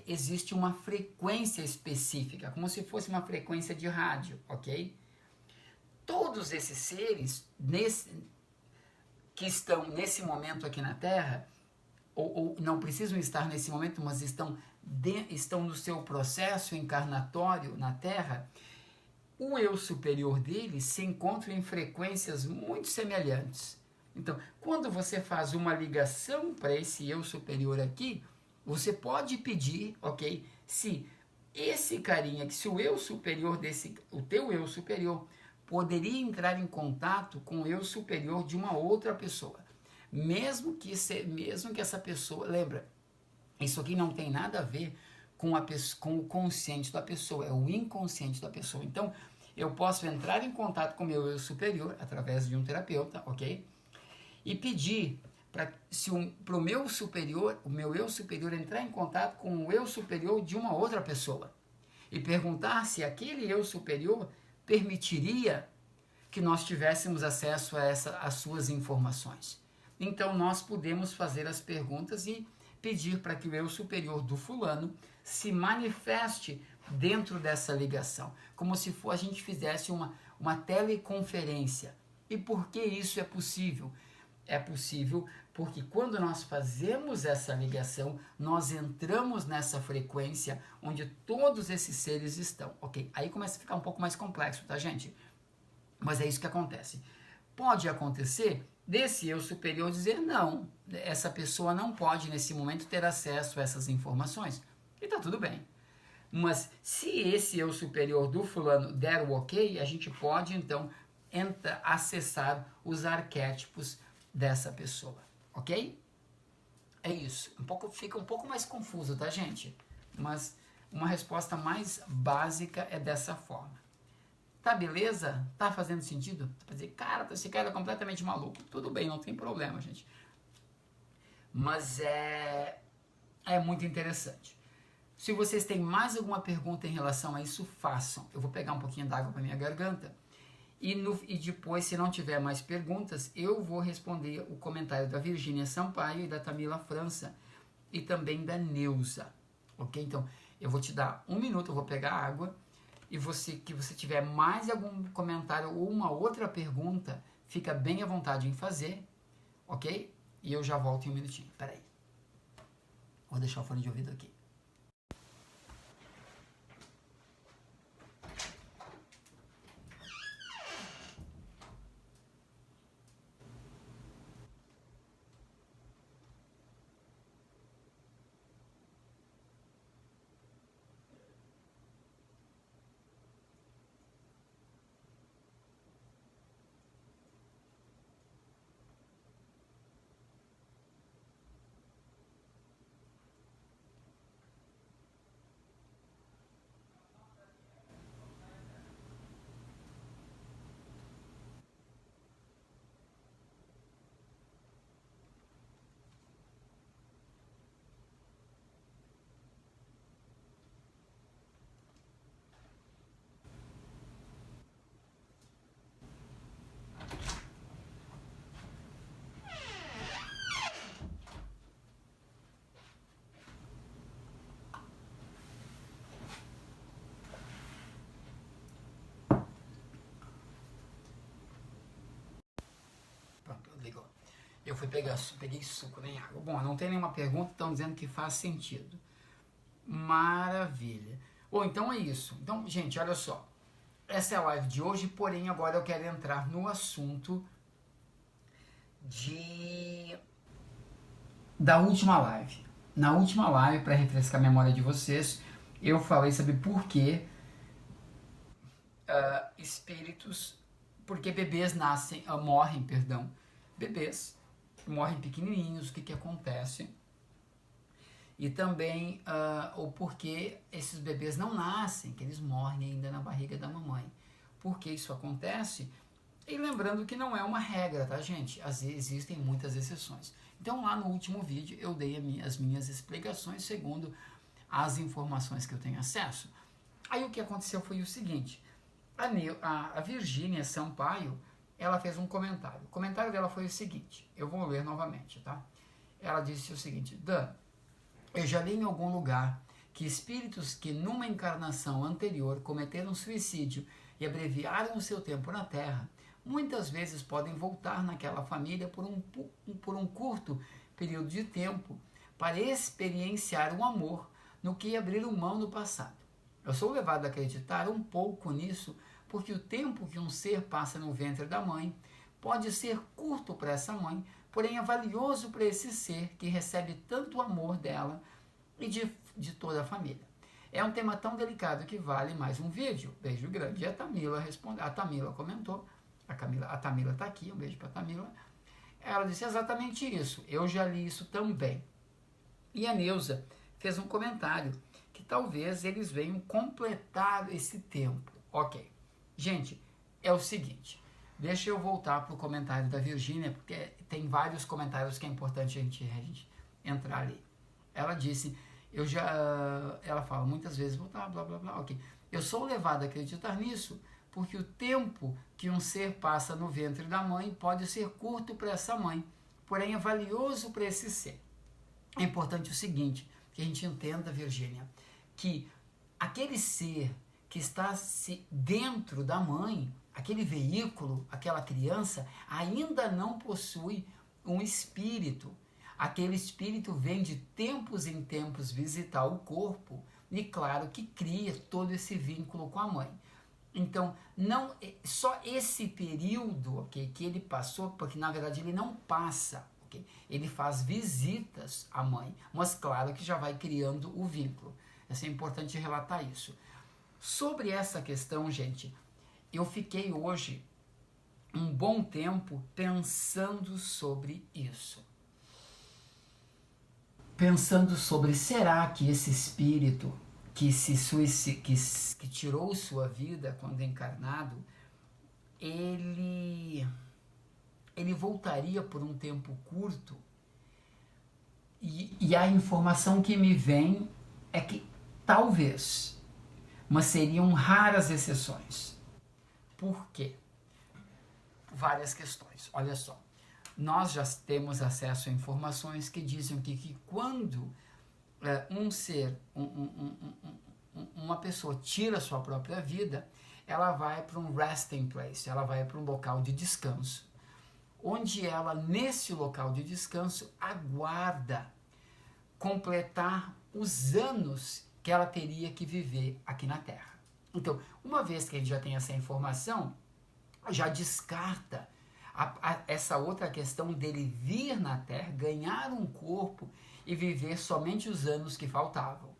existe uma frequência específica, como se fosse uma frequência de rádio, ok? Todos esses seres que estão nesse momento aqui na Terra, ou não precisam estar nesse momento, mas estão no seu processo encarnatório na Terra, o eu superior deles se encontra em frequências muito semelhantes. Então, quando você faz uma ligação para esse eu superior aqui, você pode pedir, ok, se esse carinha, se o eu superior o teu eu superior, poderia entrar em contato com o eu superior de uma outra pessoa. Mesmo que essa pessoa, lembra, isso aqui não tem nada a ver com o consciente da pessoa, é o inconsciente da pessoa. Então, eu posso entrar em contato com o meu eu superior através de um terapeuta, ok? E pedir para o meu eu superior entrar em contato com o eu superior de uma outra pessoa e perguntar se aquele eu superior permitiria que nós tivéssemos acesso às suas informações. Então, nós podemos fazer as perguntas e pedir para que o eu superior do fulano se manifeste dentro dessa ligação, como se a gente fizesse uma teleconferência. E por que isso é possível? É possível porque quando nós fazemos essa ligação, nós entramos nessa frequência onde todos esses seres estão, ok? Aí começa a ficar um pouco mais complexo, tá, gente? Mas é isso que acontece. Pode acontecer desse eu superior dizer, não, essa pessoa não pode nesse momento ter acesso a essas informações. E tá tudo bem. Mas se esse eu superior do fulano der o ok, a gente pode então acessar os arquétipos dessa pessoa, ok? É isso. Fica um pouco mais confuso, tá, gente? Mas uma resposta mais básica é dessa forma. Tá beleza? Tá fazendo sentido? Pra dizer, cara, esse cara é completamente maluco. Tudo bem, não tem problema, gente. Mas é muito interessante. Se vocês têm mais alguma pergunta em relação a isso, façam. Eu vou pegar um pouquinho d'água para minha garganta. E depois, se não tiver mais perguntas, eu vou responder o comentário da Virgínia Sampaio e da Tamila França e também da Neuza. Ok? Então, eu vou te dar 1 minuto, eu vou pegar água. E que você tiver mais algum comentário ou uma outra pergunta, fica bem à vontade em fazer. Ok? E eu já volto em 1 minutinho. Peraí. Vou deixar o fone de ouvido aqui. Pronto, ligou. Eu peguei suco, nem água. Bom, não tem nenhuma pergunta, estão dizendo que faz sentido. Maravilha. Bom, então é isso. Então, gente, olha só. Essa é a live de hoje, porém agora eu quero entrar no assunto da última live. Na última live, para refrescar a memória de vocês, eu falei sobre por que porque bebês morrem, bebês morrem pequenininhos, o que acontece, e também o porquê esses bebês não nascem, que eles morrem ainda na barriga da mamãe. Por que isso acontece? E lembrando que não é uma regra, tá, gente? Existem muitas exceções. Então, lá no último vídeo, eu dei as minhas explicações segundo as informações que eu tenho acesso. Aí o que aconteceu foi o seguinte: a Virgínia Sampaio, ela fez um comentário. O comentário dela foi o seguinte, eu vou ler novamente, tá? Ela disse o seguinte: Dan, eu já li em algum lugar que espíritos que numa encarnação anterior cometeram suicídio e abreviaram o seu tempo na Terra, muitas vezes podem voltar naquela família por um curto período de tempo para experienciar o amor no que abriram mão no passado. Eu sou levado a acreditar um pouco nisso, porque o tempo que um ser passa no ventre da mãe pode ser curto para essa mãe, porém é valioso para esse ser que recebe tanto amor dela e de toda a família. É um tema tão delicado que vale mais um vídeo. Beijo grande. E a Tamila comentou, a Tamila está aqui, um beijo para a Tamila. Ela disse exatamente isso, eu já li isso também. E a Neuza fez um comentário que talvez eles venham completar esse tempo. Ok. Gente, é o seguinte, deixa eu voltar para o comentário da Virgínia, porque tem vários comentários que é importante a gente entrar ali. Ela disse, ela fala muitas vezes, blá, blá, blá, blá, ok. Eu sou levada a acreditar nisso, porque o tempo que um ser passa no ventre da mãe pode ser curto para essa mãe, porém é valioso para esse ser. É importante o seguinte, que a gente entenda, Virgínia, que aquele ser que está dentro da mãe, aquele veículo, aquela criança, ainda não possui um espírito. Aquele espírito vem de tempos em tempos visitar o corpo e, claro, que cria todo esse vínculo com a mãe. Então, não só esse período, okay, que ele passou, porque na verdade ele não passa, okay? Ele faz visitas à mãe, mas claro que já vai criando o vínculo. É importante relatar isso. Sobre essa questão, gente, eu fiquei hoje um bom tempo pensando sobre isso. pensando sobre, será que esse espírito que que tirou sua vida quando encarnado, ele voltaria por um tempo curto? E a informação que me vem é que talvez, mas seriam raras exceções. Por quê? Várias questões. Olha só, nós já temos acesso a informações que dizem que quando uma pessoa tira sua própria vida, ela vai para um resting place, ela vai para um local de descanso, onde ela, nesse local de descanso, aguarda completar os anos que ela teria que viver aqui na Terra. Então, uma vez que a gente já tem essa informação, já descarta essa outra questão dele vir na Terra, ganhar um corpo e viver somente os anos que faltavam.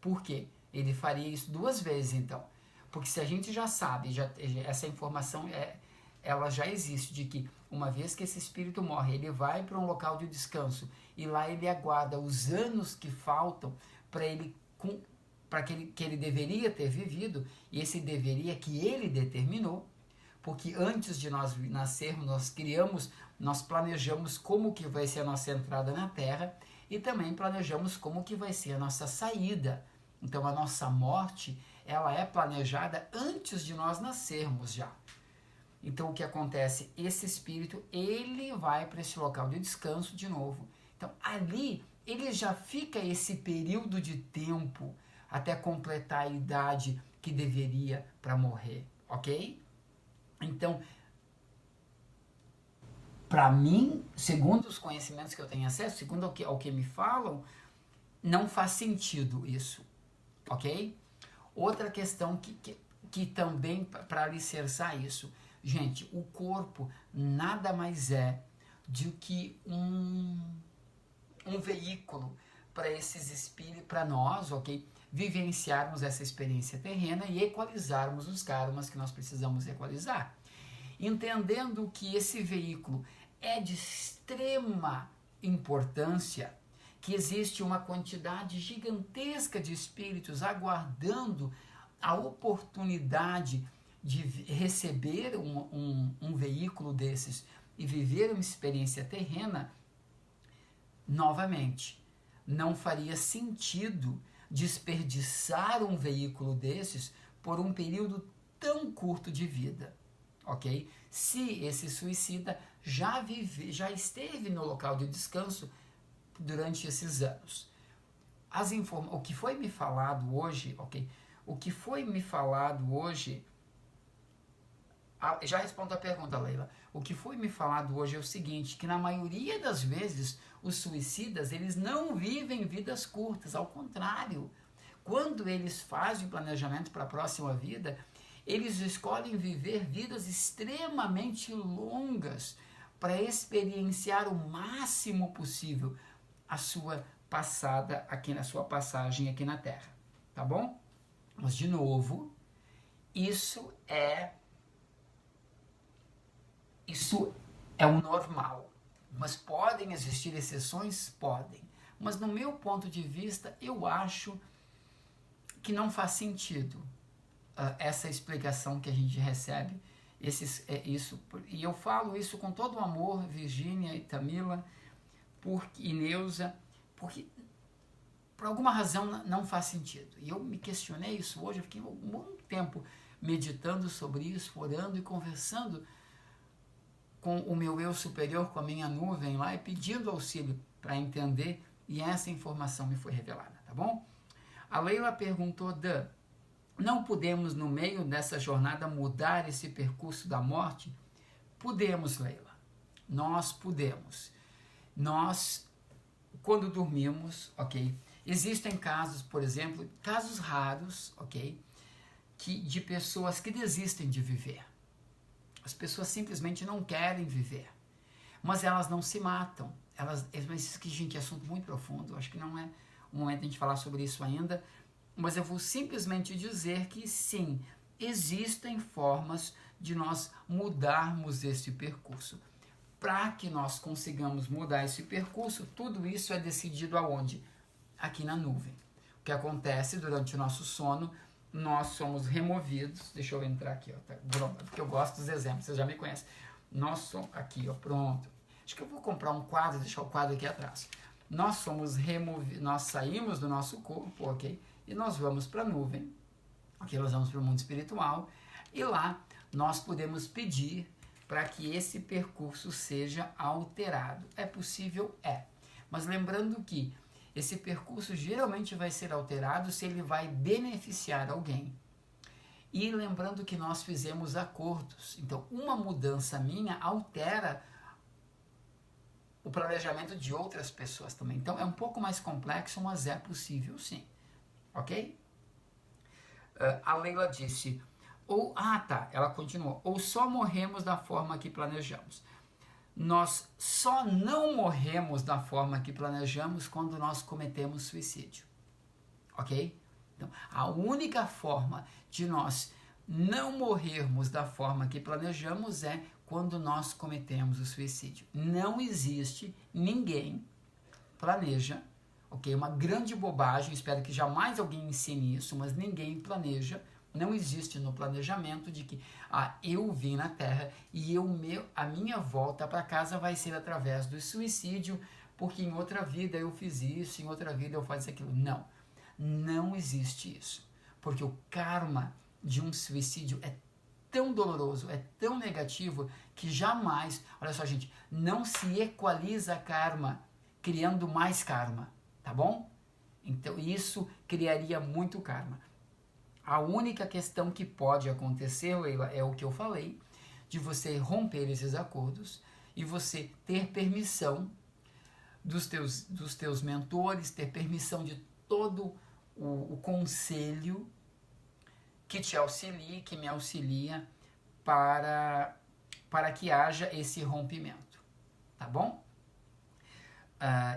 Por quê? Ele faria isso 2 vezes, então. Porque se a gente já sabe, essa informação ela já existe, de que uma vez que esse espírito morre, ele vai para um local de descanso e lá ele aguarda os anos que faltam para que ele deveria ter vivido, e esse deveria que ele determinou, porque antes de nós nascermos, nós planejamos como que vai ser a nossa entrada na Terra e também planejamos como que vai ser a nossa saída. Então a nossa morte, ela é planejada antes de nós nascermos já. Então o que acontece? Esse espírito, ele vai para esse local de descanso de novo. Então ali ele já fica esse período de tempo até completar a idade que deveria para morrer, ok? Então, para mim, segundo os conhecimentos que eu tenho acesso, segundo ao que me falam, não faz sentido isso, ok? Outra questão que também, para alicerçar isso, gente, o corpo nada mais é do que um veículo para esses espíritos, para nós, ok? Vivenciarmos essa experiência terrena e equalizarmos os karmas que nós precisamos equalizar. Entendendo que esse veículo é de extrema importância, que existe uma quantidade gigantesca de espíritos aguardando a oportunidade de receber um veículo desses e viver uma experiência terrena, novamente, não faria sentido desperdiçar um veículo desses por um período tão curto de vida, ok? Se esse suicida já esteve no local de descanso durante esses anos. O que foi me falado hoje, ok? O que foi me falado hoje, já respondo a pergunta, Leila. O que foi me falado hoje é o seguinte, que na maioria das vezes os suicidas, eles não vivem vidas curtas, ao contrário. Quando eles fazem o planejamento para a próxima vida, eles escolhem viver vidas extremamente longas para experienciar o máximo possível a sua passagem aqui na Terra, tá bom? Mas, de novo, isso é o normal. Mas podem existir exceções? Podem. Mas, no meu ponto de vista, eu acho que não faz sentido essa explicação que a gente recebe, isso. E eu falo isso com todo o amor, Virgínia e Tamila, e Neuza, porque por alguma razão não faz sentido. E eu me questionei isso hoje, eu fiquei um bom tempo meditando sobre isso, orando e conversando com o meu eu superior, com a minha nuvem lá, e pedindo auxílio para entender, e essa informação me foi revelada, tá bom? A Leila perguntou, não podemos, no meio dessa jornada, mudar esse percurso da morte? Podemos, Leila. Nós podemos. Nós, quando dormimos, ok? Existem casos, por exemplo, casos raros, ok? De pessoas que desistem de viver. As pessoas simplesmente não querem viver. Mas elas não se matam. Isso que, gente, é assunto muito profundo. Acho que não é o momento de a gente falar sobre isso ainda. Mas eu vou simplesmente dizer que sim, existem formas de nós mudarmos esse percurso. para que nós consigamos mudar esse percurso, tudo isso é decidido aonde? Aqui na nuvem. O que acontece durante o nosso sono, nós somos removidos, deixa eu entrar aqui, ó, tá, porque eu gosto dos exemplos, vocês já me conhecem. Nós somos, aqui, ó, pronto. Acho que eu vou comprar um quadro, deixar o quadro aqui atrás. Nós somos removidos, nós saímos do nosso corpo, ok? E nós vamos para a nuvem, ok? Nós vamos para o mundo espiritual, e lá nós podemos pedir para que esse percurso seja alterado. É possível? É. Mas lembrando que esse percurso geralmente vai ser alterado se ele vai beneficiar alguém. E lembrando que nós fizemos acordos. Então, uma mudança minha altera o planejamento de outras pessoas também. Então, é um pouco mais complexo, mas é possível sim. Ok? A Leila disse... ela continuou. Ou só morremos da forma que planejamos. Nós só não morremos da forma que planejamos quando nós cometemos suicídio. Ok? Então, a única forma de nós não morrermos da forma que planejamos é quando nós cometemos o suicídio. Não existe ninguém planeja, ok? Uma grande bobagem, espero que jamais alguém ensine isso, mas ninguém planeja. Não existe no planejamento de que eu vim na Terra e a minha volta para casa vai ser através do suicídio, porque em outra vida eu fiz isso, em outra vida eu faço aquilo. Não, não existe isso. Porque o karma de um suicídio é tão doloroso, é tão negativo, que jamais, olha só gente, não se equaliza karma criando mais karma, tá bom? Então isso criaria muito karma. A única questão que pode acontecer, Leila, é o que eu falei, de você romper esses acordos e você ter permissão dos teus mentores, ter permissão de todo o conselho que te auxilia, que me auxilia para que haja esse rompimento, tá bom?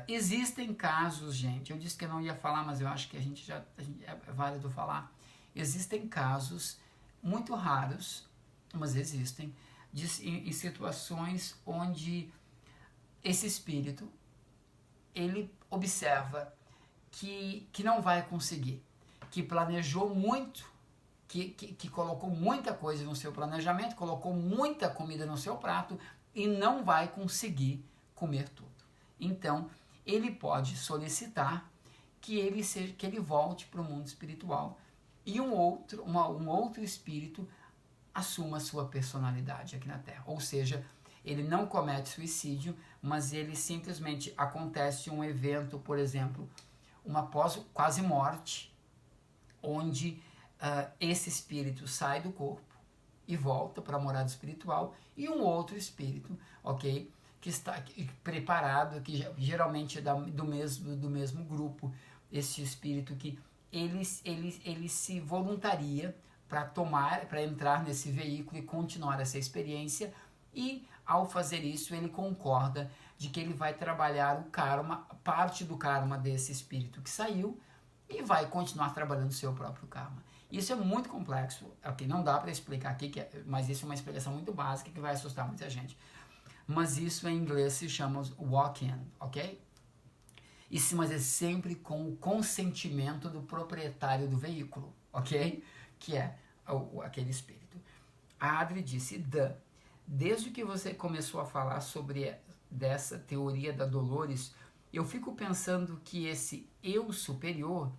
Existem casos, gente, eu disse que eu não ia falar, mas eu acho que é válido falar. Existem casos muito raros, mas existem, em situações onde esse espírito, ele observa que não vai conseguir, que planejou muito, que colocou muita coisa no seu planejamento, colocou muita comida no seu prato e não vai conseguir comer tudo. Então, ele pode solicitar que ele volte para o mundo espiritual e um outro espírito assuma a sua personalidade aqui na Terra. Ou seja, ele não comete suicídio, mas ele simplesmente acontece um evento, por exemplo, uma quase morte, onde esse espírito sai do corpo e volta para a morada espiritual, e um outro espírito, ok, que está preparado, que geralmente é do mesmo grupo, esse espírito que ele se voluntaria para entrar nesse veículo e continuar essa experiência, e ao fazer isso ele concorda de que ele vai trabalhar o karma, parte do karma desse espírito que saiu, e vai continuar trabalhando o seu próprio karma. Isso é muito complexo, ok? Não dá para explicar aqui, mas isso é uma explicação muito básica que vai assustar muita gente. Mas isso em inglês se chama walk-in, ok? Mas é sempre com o consentimento do proprietário do veículo, ok? Que é aquele espírito. A Adri disse, desde que você começou a falar dessa teoria da Dolores, eu fico pensando que esse eu superior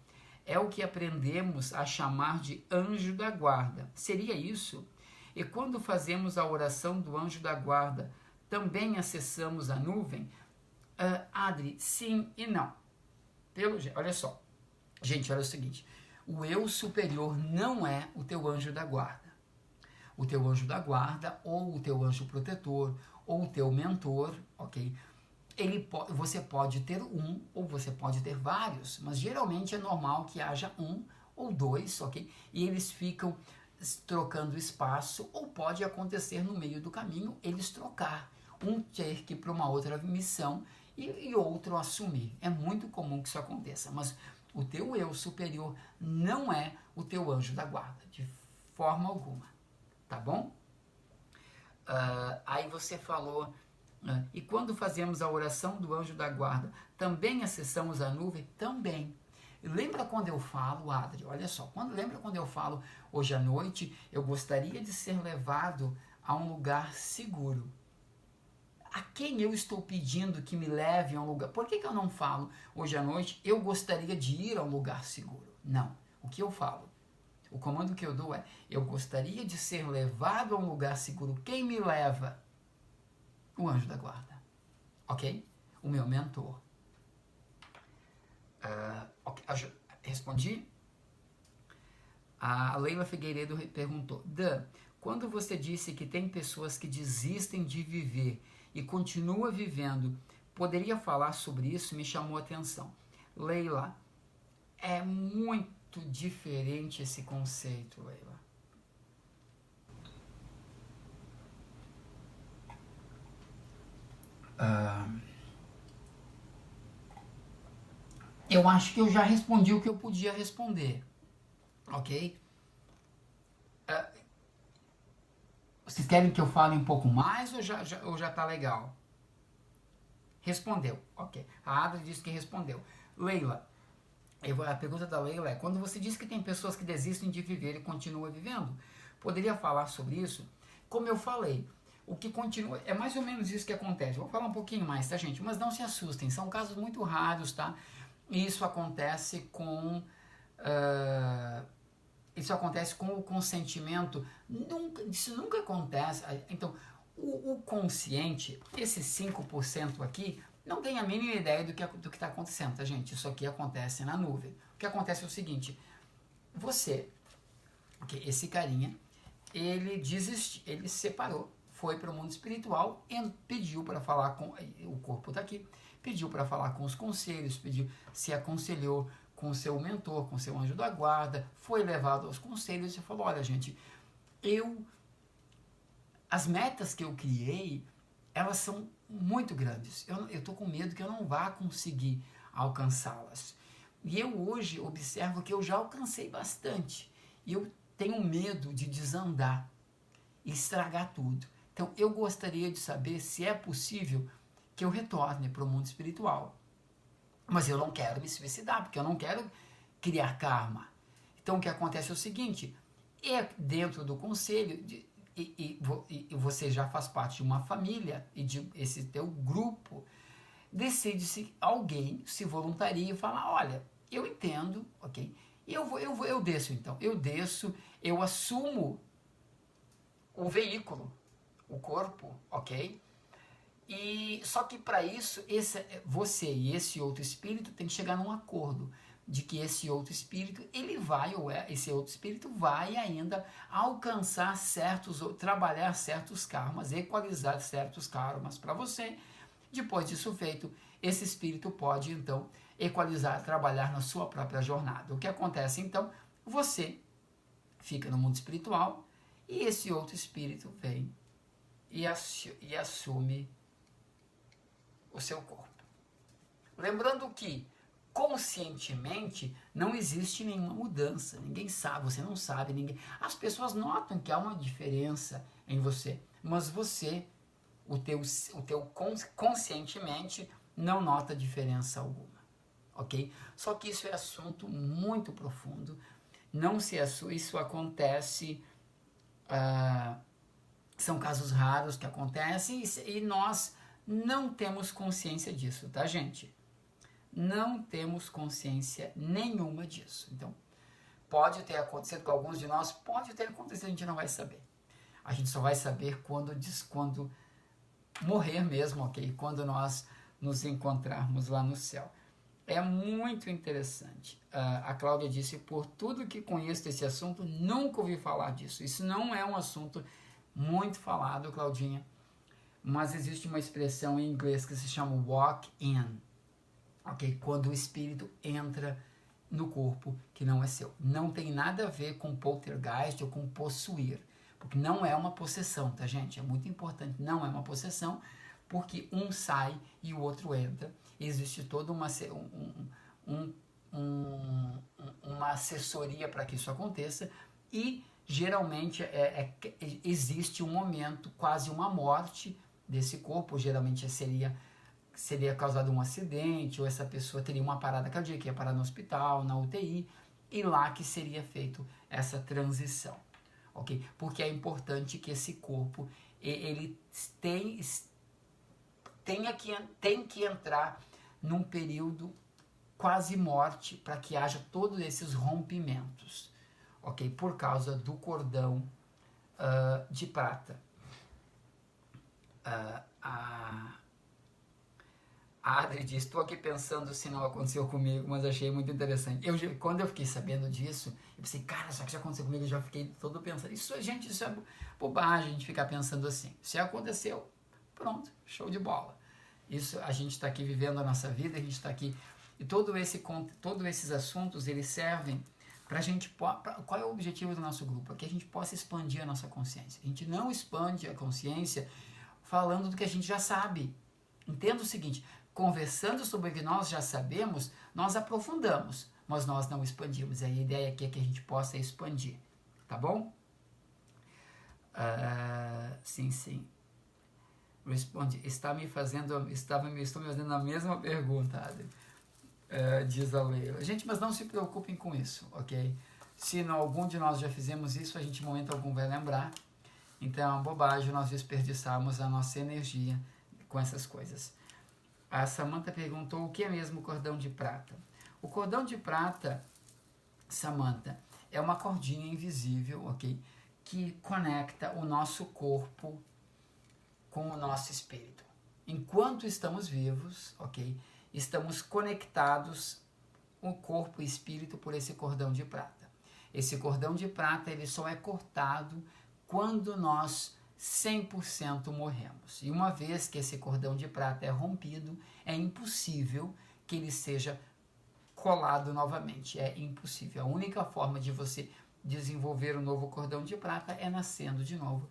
é o que aprendemos a chamar de anjo da guarda. Seria isso? E quando fazemos a oração do anjo da guarda, também acessamos a nuvem? Adri, sim e não. Olha só, gente, olha o seguinte, o eu superior não é o teu anjo da guarda. O teu anjo da guarda, ou o teu anjo protetor, ou o teu mentor, ok? Você pode ter um, ou você pode ter vários, mas geralmente é normal que haja um ou dois, ok? E eles ficam trocando espaço, ou pode acontecer no meio do caminho eles trocar, um ter que ir para uma outra missão e outro assumir. É muito comum que isso aconteça, mas o teu eu superior não é o teu anjo da guarda, de forma alguma, tá bom? Aí você falou E quando fazemos a oração do anjo da guarda, também acessamos a nuvem? Também. Lembra quando eu falo, Adri, olha só, lembra quando eu falo, hoje à noite, eu gostaria de ser levado a um lugar seguro. A quem eu estou pedindo que me leve a um lugar? Por que eu não falo, hoje à noite, eu gostaria de ir a um lugar seguro? Não. O que eu falo? O comando que eu dou é, eu gostaria de ser levado a um lugar seguro. Quem me leva? O anjo da guarda. Ok? O meu mentor. Okay. Respondi? A Leila Figueiredo perguntou, Dan, quando você disse que tem pessoas que desistem de viver e continua vivendo, poderia falar sobre isso? Me chamou a atenção. Leila, é muito diferente esse conceito, Leila. Eu acho que eu já respondi o que eu podia responder, ok? Vocês querem que eu fale um pouco mais ou já tá legal? Respondeu, ok. A Adri disse que respondeu. Leila, a pergunta da Leila é, quando você diz que tem pessoas que desistem de viver e continuam vivendo, poderia falar sobre isso? Como eu falei, o que continua, é mais ou menos isso que acontece. Vou falar um pouquinho mais, tá, gente? Mas não se assustem, são casos muito raros, tá? E isso acontece com o consentimento. Isso nunca acontece. Então, o consciente, esses 5% aqui, não tem a mínima ideia do que está acontecendo, tá, gente? Isso aqui acontece na nuvem. O que acontece é o seguinte, esse carinha, ele desistiu, ele se separou, foi para o mundo espiritual e pediu para falar com, o corpo está aqui, pediu para falar com os conselhos, se aconselhou com o seu mentor, com o seu anjo da guarda, foi levado aos conselhos e falou, olha, gente, as metas que eu criei, elas são muito grandes. Eu estou com medo que eu não vá conseguir alcançá-las. E eu hoje observo que eu já alcancei bastante. E eu tenho medo de desandar e estragar tudo. Então, eu gostaria de saber se é possível que eu retorne para o mundo espiritual. Mas eu não quero me suicidar, porque eu não quero criar karma. Então, o que acontece é o seguinte, dentro do conselho, e você já faz parte de uma família, e de esse teu grupo, decide-se, alguém se voluntaria e fala, olha, eu entendo, ok? Eu desço então, eu assumo o veículo, o corpo, ok? Só que para isso, você e esse outro espírito tem que chegar num acordo de que esse outro espírito, esse outro espírito vai ainda alcançar trabalhar certos karmas, equalizar certos karmas para você. Depois disso feito, esse espírito pode então equalizar, trabalhar na sua própria jornada. O que acontece então? Você fica no mundo espiritual e esse outro espírito vem e assume o seu corpo. Lembrando que conscientemente não existe nenhuma mudança, ninguém sabe, você não sabe, as pessoas notam que há uma diferença em você, mas você, o teu conscientemente não nota diferença alguma, ok? Só que isso é assunto muito profundo, isso acontece, são casos raros que acontecem e nós não temos consciência disso, tá, gente? Não temos consciência nenhuma disso. Então, pode ter acontecido com alguns de nós, pode ter acontecido, a gente não vai saber. A gente só vai saber quando morrer mesmo, ok? Quando nós nos encontrarmos lá no céu. É muito interessante. A Cláudia disse, por tudo que conheço desse assunto, nunca ouvi falar disso. Isso não é um assunto muito falado, Claudinha, mas existe uma expressão em inglês que se chama walk-in. Ok? Quando o espírito entra no corpo que não é seu. Não tem nada a ver com poltergeist ou com possuir, porque não é uma possessão, tá, gente? É muito importante, não é uma possessão, porque um sai e o outro entra. Existe toda uma assessoria para que isso aconteça e geralmente existe um momento, quase uma morte desse corpo, geralmente seria causado um acidente, ou essa pessoa teria uma parada cardíaca, ia parar no hospital, na UTI, e lá que seria feito essa transição, ok? Porque é importante que esse corpo, ele tem que entrar num período quase morte para que haja todos esses rompimentos, ok? Por causa do cordão de prata. A Adri diz, estou aqui pensando se não aconteceu comigo, mas achei muito interessante. Quando eu fiquei sabendo disso, eu pensei, cara, só que já aconteceu comigo, eu já fiquei todo pensando. Isso é bobagem, a gente ficar pensando assim. Se aconteceu, pronto, show de bola. Isso, a gente está aqui vivendo a nossa vida, a gente está aqui. E todos esses assuntos, eles servem para a gente... Qual é o objetivo do nosso grupo? É que a gente possa expandir a nossa consciência. A gente não expande a consciência falando do que a gente já sabe. Entenda o seguinte, conversando sobre o que nós já sabemos, nós aprofundamos, mas nós não expandimos. E a ideia aqui é que a gente possa expandir, tá bom? Sim. Responde, estou me fazendo a mesma pergunta, Adri. Diz a Leila. Gente, mas não se preocupem com isso, ok? Se algum de nós já fizemos isso, a gente em momento algum vai lembrar. Então é bobagem nós desperdiçarmos a nossa energia com essas coisas. A Samantha perguntou o que é mesmo o cordão de prata. O cordão de prata, Samantha, é uma cordinha invisível, ok? Que conecta o nosso corpo com o nosso espírito. Enquanto estamos vivos, ok? Estamos conectados, o corpo e espírito, por esse cordão de prata. Esse cordão de prata, ele só é cortado quando nós 100% morremos. E uma vez que esse cordão de prata é rompido, é impossível que ele seja colado novamente. É impossível. A única forma de você desenvolver um novo cordão de prata é nascendo de novo,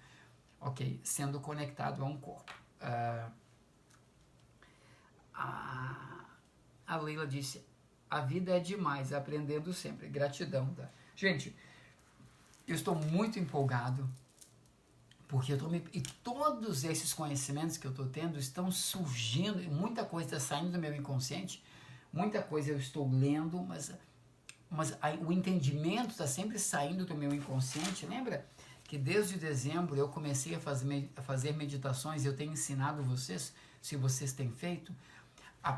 ok? Sendo conectado a um corpo. A Leila disse, a vida é demais, aprendendo sempre. Gratidão. Tá? Gente, eu estou muito empolgado, porque e todos esses conhecimentos que eu estou tendo estão surgindo, muita coisa está saindo do meu inconsciente, muita coisa eu estou lendo, mas o entendimento está sempre saindo do meu inconsciente. Lembra que desde dezembro eu comecei a fazer meditações, eu tenho ensinado vocês, se vocês têm feito,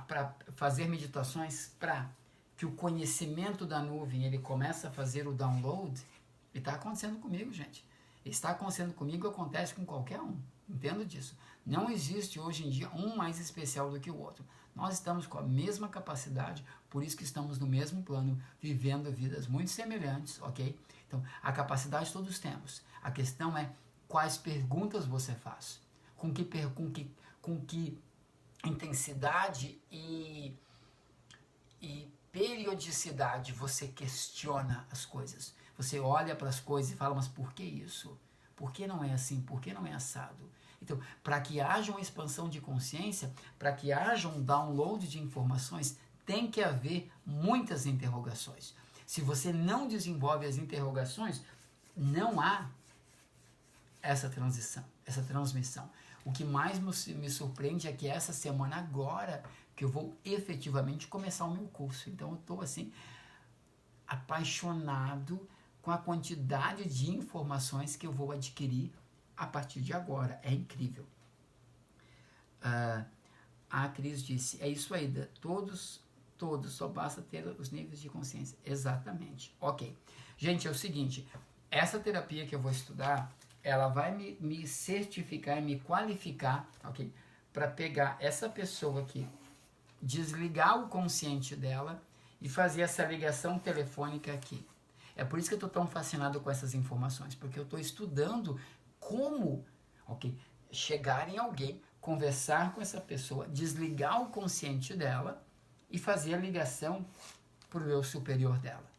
para fazer meditações para que o conhecimento da nuvem ele começa a fazer o download, e está acontecendo comigo, gente. Está acontecendo comigo, acontece com qualquer um. Entendo disso. Não existe hoje em dia um mais especial do que o outro. Nós estamos com a mesma capacidade, por isso que estamos no mesmo plano, vivendo vidas muito semelhantes, ok? Então, a capacidade todos temos. A questão é quais perguntas você faz. Com que intensidade e periodicidade você questiona as coisas. Você olha para as coisas e fala, mas por que isso? Por que não é assim? Por que não é assado? Então, para que haja uma expansão de consciência, para que haja um download de informações, tem que haver muitas interrogações. Se você não desenvolve as interrogações, não há essa transição, essa transmissão. O que mais me surpreende é que essa semana agora que eu vou efetivamente começar o meu curso. Então eu estou assim apaixonado com a quantidade de informações que eu vou adquirir a partir de agora. É incrível. A Cris disse, é isso aí, todos, só basta ter os níveis de consciência. Exatamente. Ok. Gente, é o seguinte, essa terapia que eu vou estudar, ela vai me certificar e me qualificar, ok? Para pegar essa pessoa aqui, desligar o consciente dela e fazer essa ligação telefônica aqui. É por isso que eu estou tão fascinado com essas informações, porque eu estou estudando como, ok, chegar em alguém, conversar com essa pessoa, desligar o consciente dela e fazer a ligação para o eu superior dela.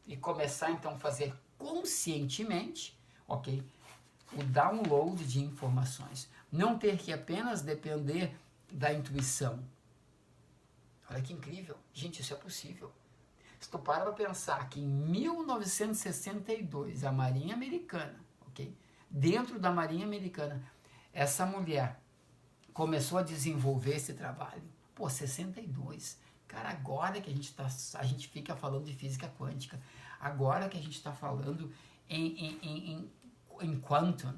E começar então a fazer conscientemente, ok, o download de informações. Não ter que apenas depender da intuição. Olha que incrível. Gente, isso é possível. Se tu para pensar que em 1962, a Marinha Americana, ok? Dentro da Marinha Americana, essa mulher começou a desenvolver esse trabalho, 62. Cara, agora que a gente fica falando de física quântica, agora que a gente está falando em quantum,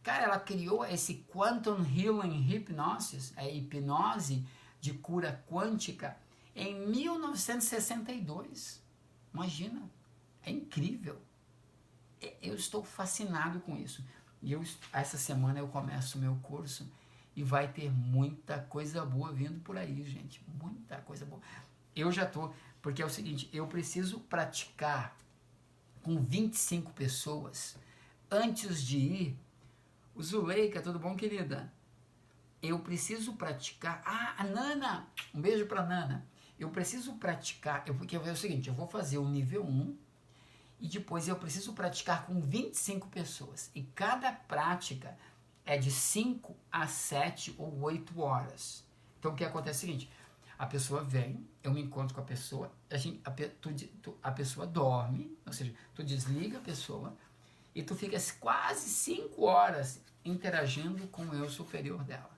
cara, ela criou esse Quantum Healing Hypnosis, a hipnose de cura quântica, em 1962. Imagina, é incrível. Eu estou fascinado com isso. E essa semana eu começo o meu curso e vai ter muita coisa boa vindo por aí, gente. Muita coisa boa. Eu já tô, porque é o seguinte, eu preciso praticar com 25 pessoas antes de ir. O Zuleika, tudo bom, querida? Eu preciso praticar. A Nana, um beijo pra Nana. Eu preciso praticar, porque é o seguinte, eu vou fazer o nível 1 e depois eu preciso praticar com 25 pessoas. E cada prática é de 5 a 7 ou 8 horas. Então o que acontece é o seguinte, a pessoa vem, eu me encontro com a pessoa, a pessoa dorme, ou seja, tu desliga a pessoa e tu fica quase 5 horas interagindo com o eu superior dela.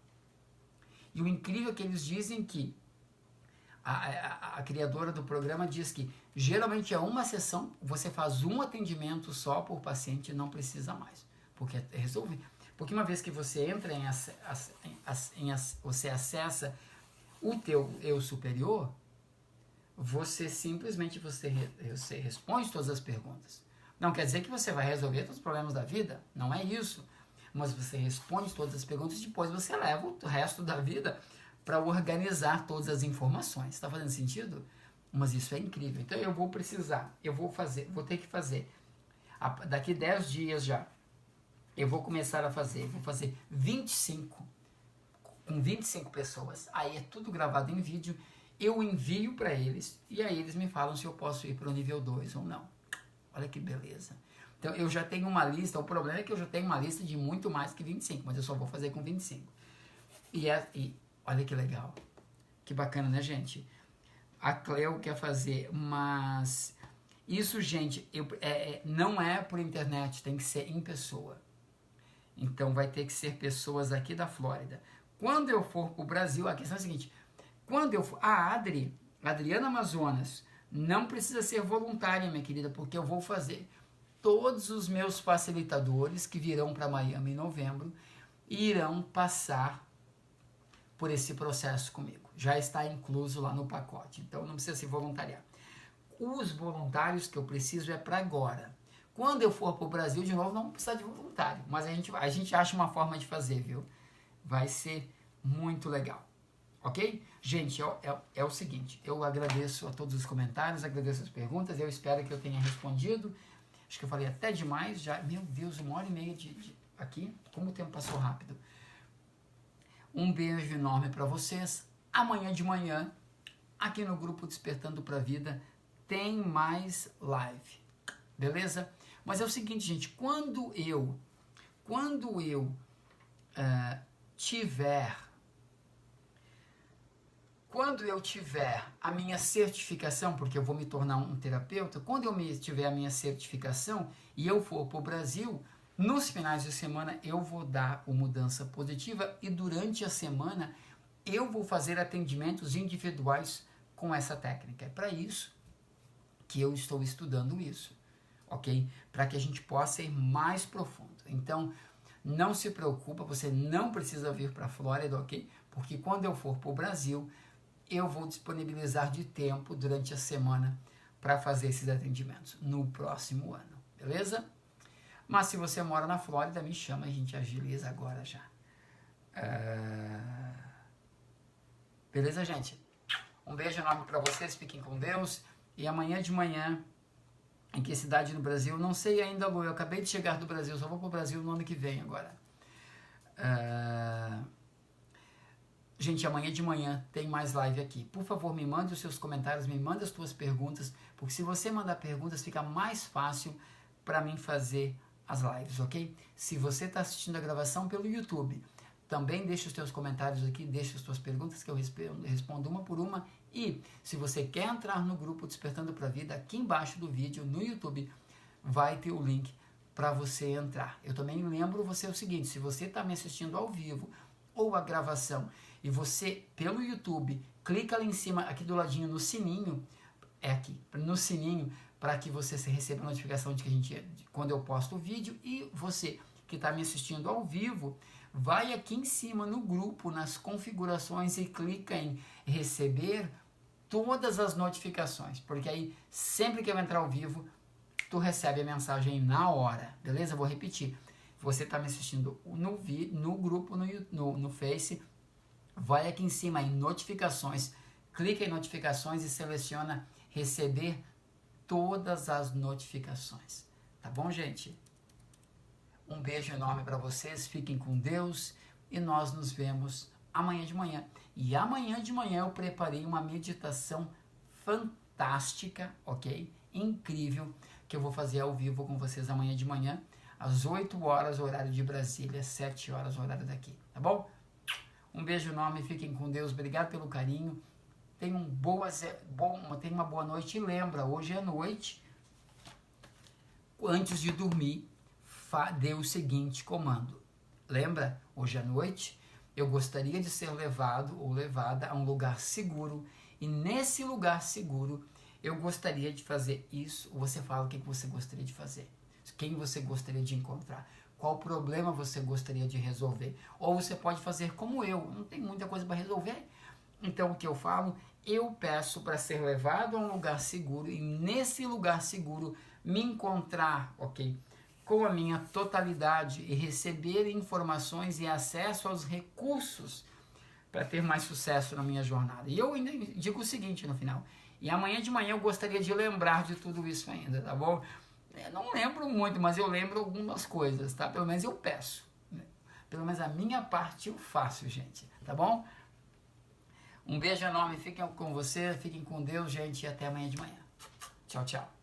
E o incrível é que eles dizem que a criadora do programa diz que geralmente é uma sessão, você faz um atendimento só por paciente e não precisa mais, porque é resolvido. Porque uma vez que você entra você acessa o teu eu superior, você simplesmente você responde todas as perguntas. Não quer dizer que você vai resolver todos os problemas da vida, não é isso. Mas você responde todas as perguntas e depois você leva o resto da vida para organizar todas as informações. Está fazendo sentido? Mas isso é incrível. Então eu vou ter que fazer. Daqui 10 dias já, eu vou começar a fazer. Vou fazer 25, com 25 pessoas. Aí é tudo gravado em vídeo. Eu envio para eles e aí eles me falam se eu posso ir para o nível 2 ou não. Olha que beleza. Então eu já tenho uma lista, o problema é que eu já tenho uma lista de muito mais que 25, mas eu só vou fazer com 25. E olha que legal, que bacana, né, gente? A Cleo quer fazer, mas isso, gente, não é por internet, tem que ser em pessoa. Então vai ter que ser pessoas aqui da Flórida. Quando eu for para o Brasil, a questão é a seguinte, quando eu for, a Adriana Amazonas, não precisa ser voluntária, minha querida, porque eu vou fazer. Todos os meus facilitadores que virão para Miami em novembro irão passar por esse processo comigo. Já está incluso lá no pacote, então não precisa se voluntariar. Os voluntários que eu preciso é para agora. Quando eu for para o Brasil, de novo, não vou precisar de voluntário, mas a gente acha uma forma de fazer, viu? Vai ser muito legal. Ok? Gente, é o seguinte, eu agradeço a todos os comentários, agradeço as perguntas, eu espero que eu tenha respondido. Acho que eu falei até demais, já, meu Deus, 1h30 aqui, como o tempo passou rápido. Um beijo enorme para vocês. Amanhã de manhã, aqui no grupo Despertando para a Vida, tem mais live, beleza? Mas é o seguinte, gente, quando eu tiver a minha certificação, porque eu vou me tornar um terapeuta, quando eu tiver a minha certificação e eu for para o Brasil, nos finais de semana eu vou dar o Mudança Positiva e durante a semana eu vou fazer atendimentos individuais com essa técnica. É para isso que eu estou estudando isso, ok? Para que a gente possa ir mais profundo. Então, não se preocupa, você não precisa vir para a Flórida, ok? Porque quando eu for para o Brasil, eu vou disponibilizar de tempo durante a semana para fazer esses atendimentos no próximo ano, beleza? Mas se você mora na Flórida, me chama, a gente agiliza agora já. Beleza, gente? Um beijo enorme para vocês, fiquem com Deus. E amanhã de manhã, em que cidade no Brasil? Não sei ainda, Lu, eu acabei de chegar do Brasil, só vou para o Brasil no ano que vem agora. Gente, amanhã de manhã tem mais live aqui. Por favor, me mande os seus comentários, me mande as tuas perguntas, porque se você mandar perguntas, fica mais fácil para mim fazer as lives, ok? Se você está assistindo a gravação pelo YouTube, também deixa os teus comentários aqui, deixa as tuas perguntas que eu respondo uma por uma. E se você quer entrar no grupo Despertando para a Vida, aqui embaixo do vídeo, no YouTube, vai ter o link para você entrar. Eu também lembro você o seguinte, se você está me assistindo ao vivo ou a gravação e você, pelo YouTube, clica lá em cima, aqui do ladinho no sininho, no sininho, para que você receba a notificação de que quando eu posto o vídeo, e você que está me assistindo ao vivo, vai aqui em cima no grupo, nas configurações, e clica em receber todas as notificações, porque aí sempre que eu entrar ao vivo, tu recebe a mensagem na hora, beleza? Vou repetir, você está me assistindo no grupo, no Face, vai aqui em cima em notificações, clica em notificações e seleciona receber todas as notificações, tá bom, gente? Um beijo enorme para vocês, fiquem com Deus e nós nos vemos amanhã de manhã. E amanhã de manhã eu preparei uma meditação fantástica, ok? Incrível, que eu vou fazer ao vivo com vocês amanhã de manhã, às 8 horas, horário de Brasília, 7 horas, horário daqui, tá bom? Um beijo enorme, fiquem com Deus, obrigado pelo carinho, tenham uma boa noite, e lembra, hoje é noite, antes de dormir, dê o seguinte comando, lembra, hoje à noite, eu gostaria de ser levado ou levada a um lugar seguro, e nesse lugar seguro, eu gostaria de fazer isso, você fala o que você gostaria de fazer, quem você gostaria de encontrar, qual problema você gostaria de resolver, ou você pode fazer como eu, não tem muita coisa para resolver, então o que eu falo, eu peço para ser levado a um lugar seguro, e nesse lugar seguro, me encontrar, ok, com a minha totalidade e receber informações e acesso aos recursos para ter mais sucesso na minha jornada. E eu ainda digo o seguinte no final, e amanhã de manhã eu gostaria de lembrar de tudo isso ainda, tá bom? Eu não lembro muito, mas eu lembro algumas coisas, tá? Pelo menos eu peço. Né? Pelo menos a minha parte eu faço, gente, tá bom? Um beijo enorme, fiquem com você, fiquem com Deus, gente, e até amanhã de manhã. Tchau, tchau.